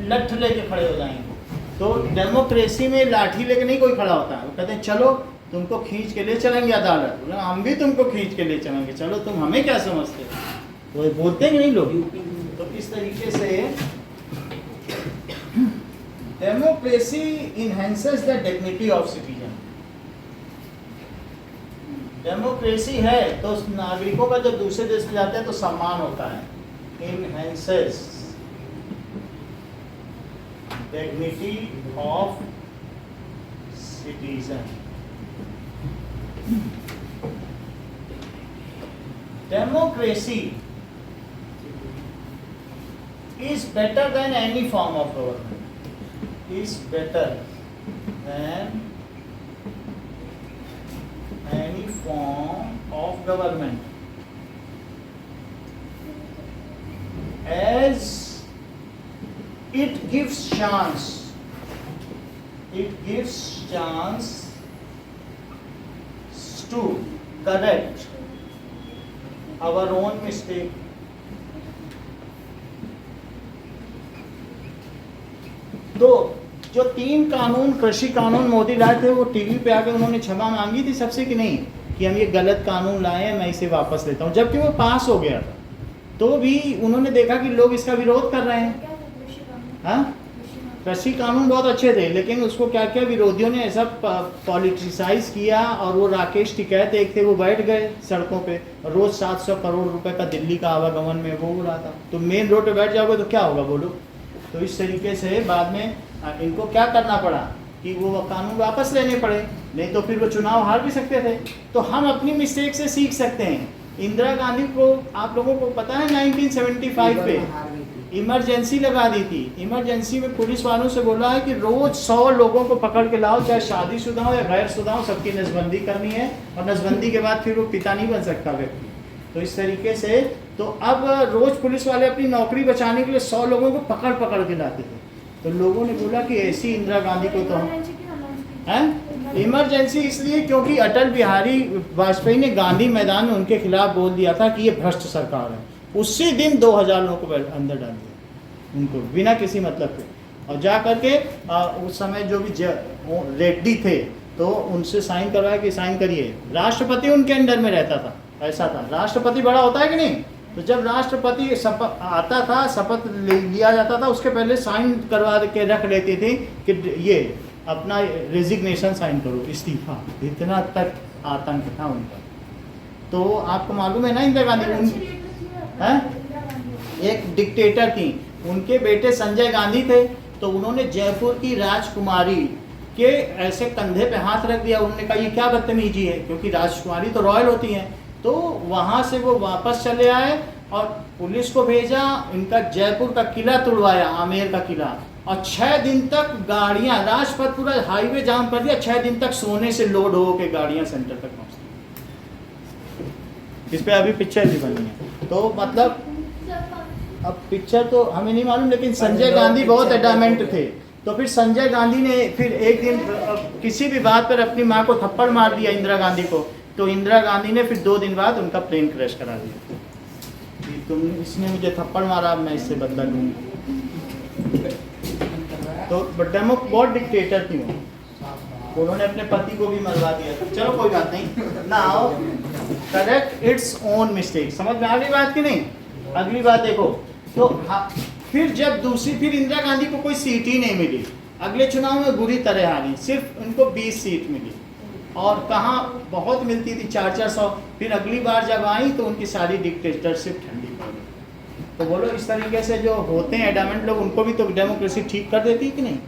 लठ लेके खड़े हो जाएंगे। तो डेमोक्रेसी में लाठी लेके नहीं कोई खड़ा होता है, वो कहते हैं चलो तुमको खींच के ले चलेंगे अदालत, बोले हम भी तुमको खींच के ले चलेंगे, चलो तुम हमें क्या समझते हो, वो बोलते हैं नहीं लोग। तो इस तरीके से democracy enhances the dignity of citizen. Democracy है तो नागरिकों का जब दूसरे देश में जाते हैं तो सम्मान होता है। Enhances dignity of citizen. Democracy is better than any form of government. Is better than any form of government. As it gives chance to correct our own mistake. तो जो 3 कानून, कृषि कानून मोदी लाए थे, वो टीवी पे आके उन्होंने क्षमा मांगी थी सबसे कि नहीं कि हम ये गलत कानून लाए हैं, मैं इसे वापस लेता हूँ, जबकि वो पास हो गया था। तो भी उन्होंने देखा कि लोग इसका विरोध कर रहे हैं। हाँ, कृषि कानून बहुत अच्छे थे, लेकिन उसको क्या किया विरोधियों ने ऐसा पॉलिटिसाइज किया, और वो राकेश टिकैत एक थे, वो बैठ गए सड़कों पे, रोज 700 करोड़ रुपए का दिल्ली का आवागमन में वो उड़ा था। तो मेन रोड पे बैठ जाओगे तो क्या होगा बोलो। तो इस तरीके से बाद में इनको क्या करना पड़ा कि वो कानून वापस लेने पड़े, नहीं तो फिर वो चुनाव हार भी सकते थे। तो हम अपनी मिस्टेक से सीख सकते हैं। इंदिरा गांधी को आप लोगों को पता है 1975 पे इमरजेंसी लगा दी थी। इमरजेंसी में पुलिस वालों से बोला है कि रोज 100 लोगों को पकड़ के लाओ, चाहे शादीशुदा हो या गैरशुदा हो, सबकी नसबंदी करनी है, और नसबंदी के बाद फिर वो पिता नहीं बन सकता व्यक्ति। तो इस तरीके से तो अब रोज पुलिस वाले अपनी नौकरी बचाने के लिए 100 लोगों को पकड़ पकड़ के लाते थे। तो लोगों ने बोला कि ऐसी इंदिरा गांधी को तो हम इमरजेंसी इसलिए क्योंकि अटल बिहारी वाजपेयी ने गांधी मैदान में उनके खिलाफ बोल दिया था कि ये भ्रष्ट सरकार है। उसी दिन 2000 लोगों को अंदर डाल दिया उनको बिना किसी मतलब के, और जा करके उस समय जो भी रेड्डी थे तो उनसे साइन करवाया कि साइन करिए। राष्ट्रपति उनके अंडर में रहता था, ऐसा था। राष्ट्रपति बड़ा होता है कि नहीं, तो जब राष्ट्रपति शपथ आता था, शपथ लिया जाता था, उसके पहले साइन करवा के रख लेते थे कि ये अपना रेजिग्नेशन साइन करो, इस्तीफा। इतना तक आतंक था उनका। तो आपको मालूम है ना इंदिरा गांधी हैं एक डिक्टेटर थी, उनके बेटे संजय गांधी थे, तो उन्होंने जयपुर की राजकुमारी के ऐसे कंधे पे हाथ रख दिया। उन्होंने कहा ये क्या बदतमीजी है, क्योंकि राजकुमारी तो रॉयल होती हैं। तो वहाँ से वो वापस चले आए और पुलिस को भेजा, इनका जयपुर का किला तुड़वाया, आमेर का किला, और 6 दिन तक गाड़ियाँ, राजपथ पूरा हाईवे जाम कर दिया। 6 दिन तक सोने से लोड हो के गाड़ियाँ सेंटर तक पहुँचती। इस पे अभी पिक्चर भी बनी है। तो मतलब अब पिक्चर तो हमें नहीं मालूम, लेकिन संजय गांधी बहुत एडामेंट थे। तो फिर संजय गांधी ने फिर एक दिन किसी भी बात पर अपनी माँ को थप्पड़ मार दिया, इंदिरा गांधी को। तो इंदिरा गांधी ने फिर 2 दिन बाद उनका प्लेन क्रैश करा दिया कि तुम, इसने मुझे थप्पड़ मारा, मैं इससे बदला लूंगी। तो डेमो बहुत डिक्टेटर थी वो, उन्होंने अपने पति को भी मरवा दिया। चलो कोई बात नहीं। Now correct its own mistake. समझ में आ गई बात कि नहीं? अगली बात देखो। तो फिर जब फिर इंदिरा गांधी को कोई सीट ही नहीं मिली, अगले चुनाव में बुरी तरह हारी, सिर्फ उनको 20 सीट मिली, और कहाँ बहुत मिलती थी 400-400। फिर अगली बार जब आई तो उनकी सारी डिक्टेटरशिप ठंडी पड़ गई। तो बोलो इस तरीके से जो होते हैं एडामेंट लोग, उनको भी तो डेमोक्रेसी ठीक कर देती कि नहीं?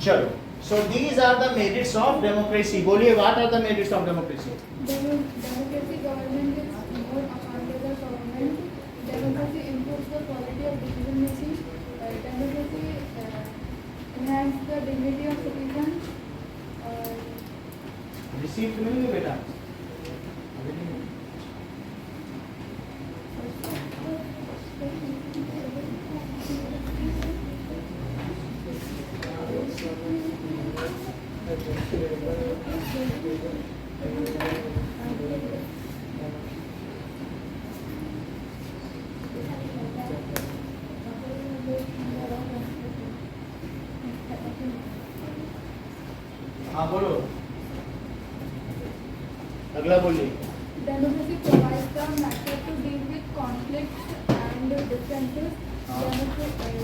चलो, so these are the merits of democracy. बोलिए, what are the merits of democracy? Democracy government is more accountable government. Democracy improves the quality of decision making. Democracy enhances the dignity of citizens. Receive मिल गई बेटा? हाँ बोलो, अगला बोलिए। Democracy provides the method to deal with conflicts and differences.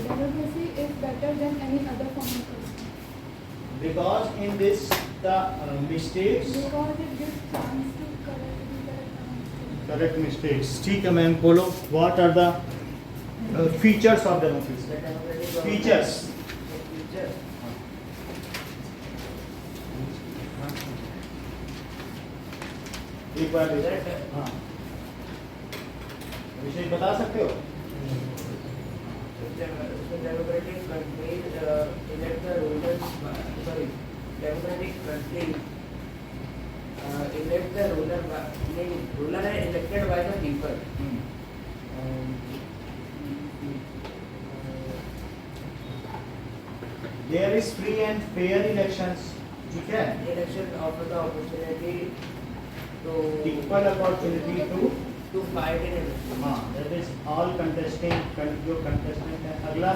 Democracy is better than any other form of government. Because in this the mistakes, Because it gives chance to correct correct mistakes. ठीक है ma'am, बोलो, what are the features of democracy? Features. एक बार हाँ, विषय बता सकते हो? Democratic countries elect the rulers. Sorry, democratic countries elect the ruler. Ruler are elected by the people. There is free and fair elections. ठीक है? Election offer the opportunity to Equal opportunity to fight in election. हाँ, that is all contesting जो contestant है। अगला,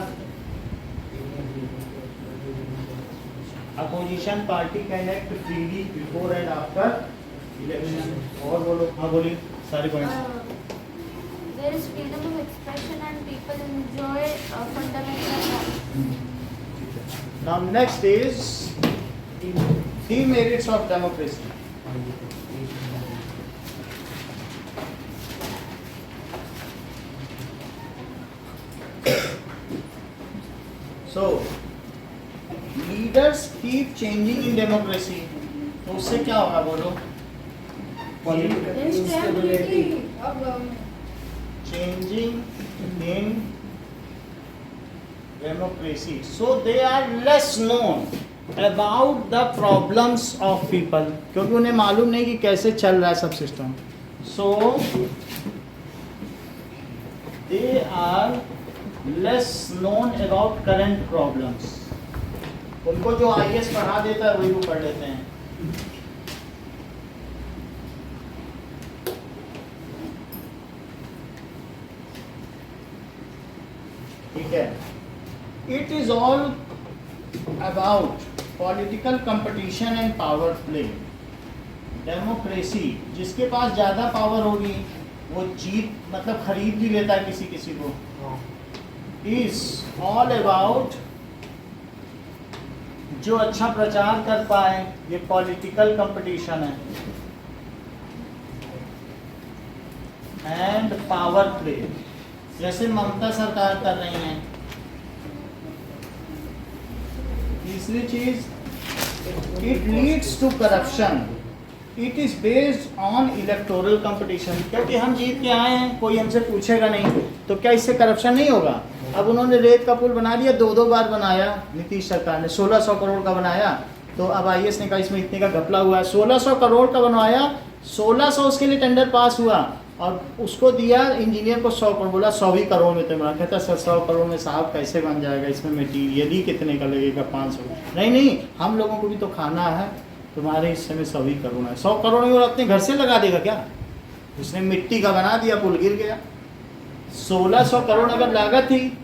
opposition party can act freely before and after election. और बोलो, हाँ बोलिए सारे points। There is freedom of expression and people enjoy fundamental rights. Now next is the merits of democracy. So leaders keep changing in democracy. तो उससे क्या होगा बोलो? Instability of government. Changing in democracy, so they are less known about the problems of people, क्योंकि उन्हें मालूम नहीं कि कैसे चल रहा है सब system. So they are less known about current problems. उनको जो IAS पढ़ा देता है वही वो पढ़ लेते हैं। ठीक है? It is all about political competition and power play. Democracy, जिसके पास ज़्यादा पावर होगी वो जीत मतलब खरीद भी लेता है किसी किसी को, इज ऑल अबाउट जो अच्छा प्रचार कर पाए, ये पॉलिटिकल कंपटीशन है, एंड पावर प्ले, जैसे ममता सरकार कर रही हैं। तीसरी चीज, it leads to corruption, it is based on electoral competition, क्योंकि हम जीत के आए हैं, कोई हमसे पूछेगा नहीं, तो क्या इससे करप्शन नहीं होगा। अब उन्होंने रेत का पुल बना दिया, 2 बार बनाया, नीतीश सरकार ने 1600 करोड़ का बनाया, तो अब IAS ने कहा इसमें इतने का घपला हुआ है। 1600 करोड़ का बनवाया, 1600 उसके लिए टेंडर पास हुआ और उसको दिया इंजीनियर को 100 करोड़, बोला 100 ही करोड़ में तो बना। कहता सर 100 करोड़ में साहब कैसे बन जाएगा, इसमें मटीरियल ही कितने का लगेगा, 500। नहीं, हम लोगों को भी तो खाना है, तुम्हारे हिस्से में 100 ही करोड़ है। 100 करोड़ में वो अपने घर से लगा देगा क्या? उसने मिट्टी का बना दिया, पुल गिर गया। 1600 करोड़ अगर लागत थी,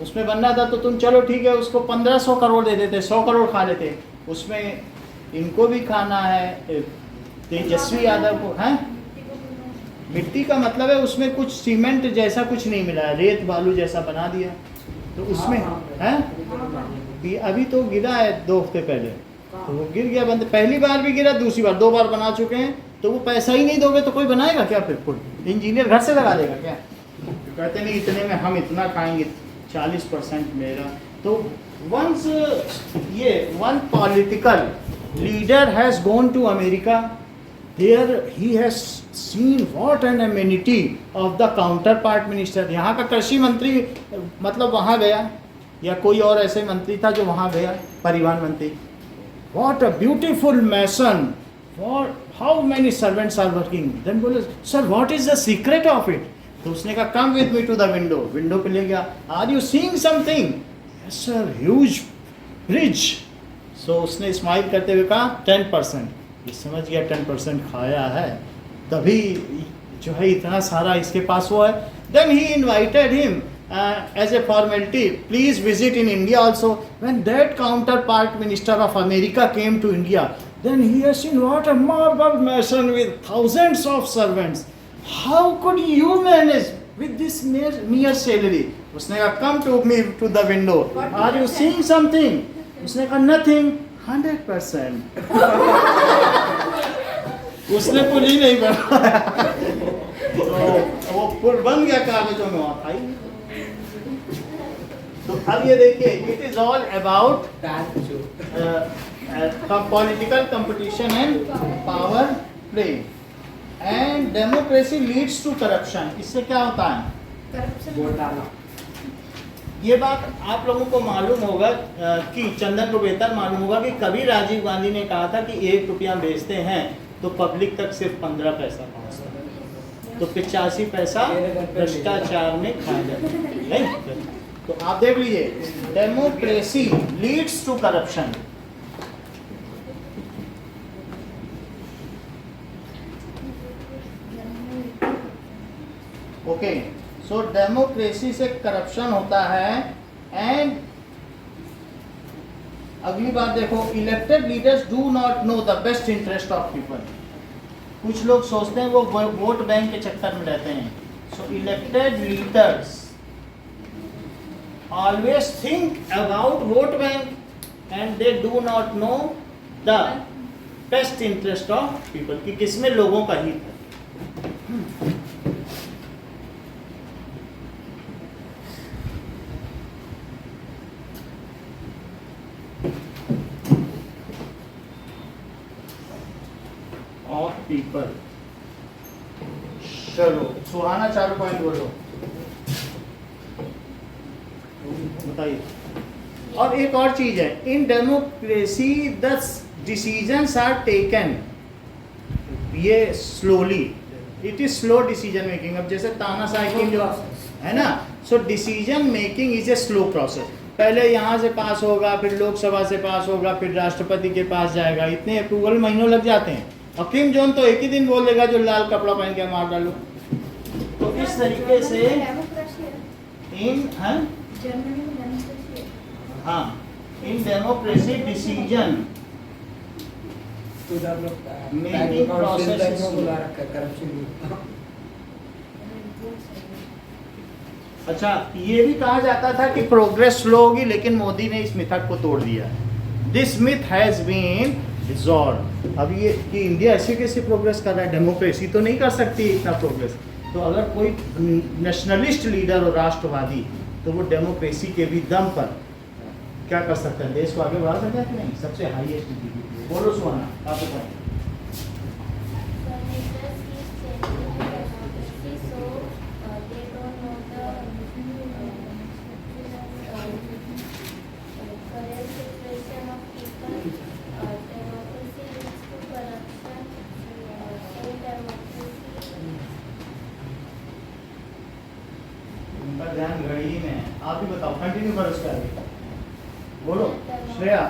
उसमें बनना था, तो तुम चलो ठीक है उसको 1500 करोड़ दे देते, 100 करोड़ खा लेते। उसमें इनको भी खाना है, तेजस्वी यादव को है। मिट्टी का मतलब है उसमें कुछ सीमेंट जैसा कुछ नहीं मिला है, रेत बालू जैसा बना दिया, तो उसमें है। अभी तो गिरा है 2 हफ्ते पहले, तो वो गिर गया बंद। पहली बार भी गिरा, दूसरी बार, 2 बार बना चुके हैं, तो वो पैसा ही नहीं दोगे तो कोई बनाएगा क्या? फिर पुल इंजीनियर घर से लगा देगा क्या? कहते नहीं इतने में हम इतना खाएंगे, 40% मेरा। तो वंस ये one political leader has gone to America, there he has seen what an amenity of the counterpart minister. यहाँ का कृषि मंत्री मतलब वहाँ गया, या कोई और ऐसे मंत्री था जो वहाँ गया, परिवहन मंत्री। What a beautiful mason! How many servants are working? Then बोले sir what is the secret of it? तो उसने कहा come with me to the window. Window पे ले गया। Are you seeing something? Yes sir, huge bridge. So उसने smile करते हुए कहा 10%। ये समझ गया 10% खाया है, तभी जो है इतना सारा इसके पास वो है। Then he invited him. As a formality, please visit in India also. When that counterpart minister of America came to India, then he has seen what a marble mason with thousands of servants. How could you manage with this mere salary? उसने कहा come to me to the window. Are you seeing something? उसने कहा nothing. 100%. उसने पुल ही नहीं बनाया, तो वो पुल बन गया कागजों में, वहाँ था ही। तो अब ये देखिए, it is all about political competition and power play, and democracy leads to corruption. इससे क्या होता है? करप्शन। ये बात आप लोगों को मालूम होगा कि चंदन को बेहतर मालूम होगा कि कभी राजीव गांधी ने कहा था कि 1 रुपया बेचते हैं तो पब्लिक तक सिर्फ 15 पैसा पहुंचता है, तो 85 पैसा भ्रष्टाचार में खाया जाता है। नहीं, तो आप देख लीजिए, democracy leads to corruption. Okay, so democracy से करप्शन होता है। एंड अगली बात देखो, elected leaders do not know the best interest of people. कुछ लोग सोचते हैं वो वोट बैंक के चक्कर में रहते हैं। So elected leaders always think about vote bank and they do not know the best interest of people, कि किसमें लोगों का हित है। of people। चलो सुहाना 4 पॉइंट बोलो, बताइए। और एक और चीज है, in democracy the decisions are taken, ये slowly, it is slow decision making. अब जैसे तानाशाही की जो है ना, so decision making is a slow process. पहले यहाँ से पास होगा, फिर लोकसभा से पास होगा, फिर राष्ट्रपति के पास जाएगा, इतने अप्रूवल महीनों लग जाते हैं। और किम जोन तो एक ही दिन बोल देगा जो लाल कपड़ा पहन के मार डालो। तो इस तरीके से इन हाँ in democracy decision making process अच्छा, ये भी कहा जाता था कि प्रोग्रेस स्लो होगी, लेकिन मोदी ने इस मिथक को तोड़ दिया। This myth has been dissolve. अब ये कि इंडिया ऐसे कैसे प्रोग्रेस कर रहा है, डेमोक्रेसी तो नहीं कर सकती इतना प्रोग्रेस। तो अगर कोई नेशनलिस्ट लीडर और राष्ट्रवादी, तो वो डेमोक्रेसी के भी दम पर क्या कर सकता है, देश को आगे बढ़ा सकता है कि नहीं। सबसे हाईएस्ट जीडीपी, बोलो सुहाना, आप बताएं। उनका ध्यान घड़ी में है। आप ही बताओ, कंटिन्यू करो उसके आगे, बोलो श्रेया,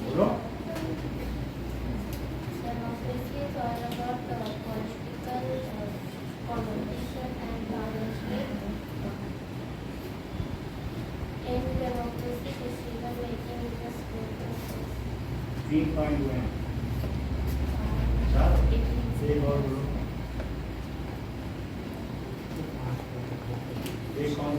बोलो। तीन पॉइंट हुए हैं, एक और बोलो। एक कौन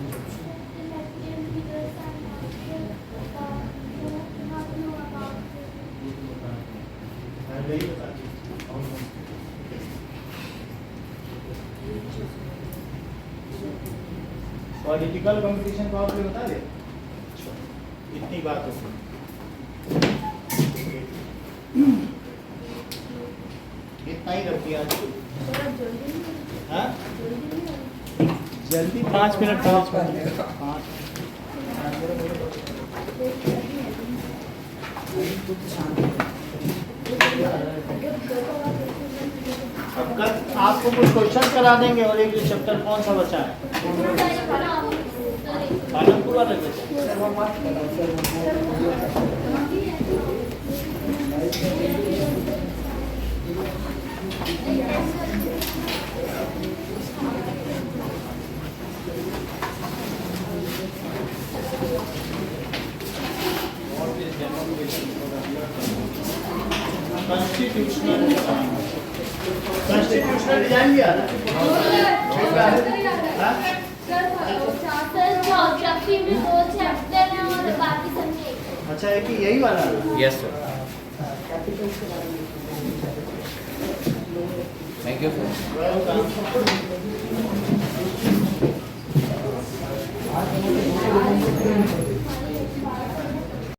पॉलिटिकल कंपटीशन को आपने बता दे, इतनी बात हो। इतना ही रखिए आज। हाँ जल्दी 5 मिनट, 5 मिनट, 5। अब कल आपको कुछ क्वेश्चन करा देंगे, और एक जो चैप्टर कौन सा बचा है, पालनपुर वाला कॉन्स्टिट्यूशनल डिजाइन भी आ रहा है। अच्छा है कि यही वाला? Yes sir, thank you sir.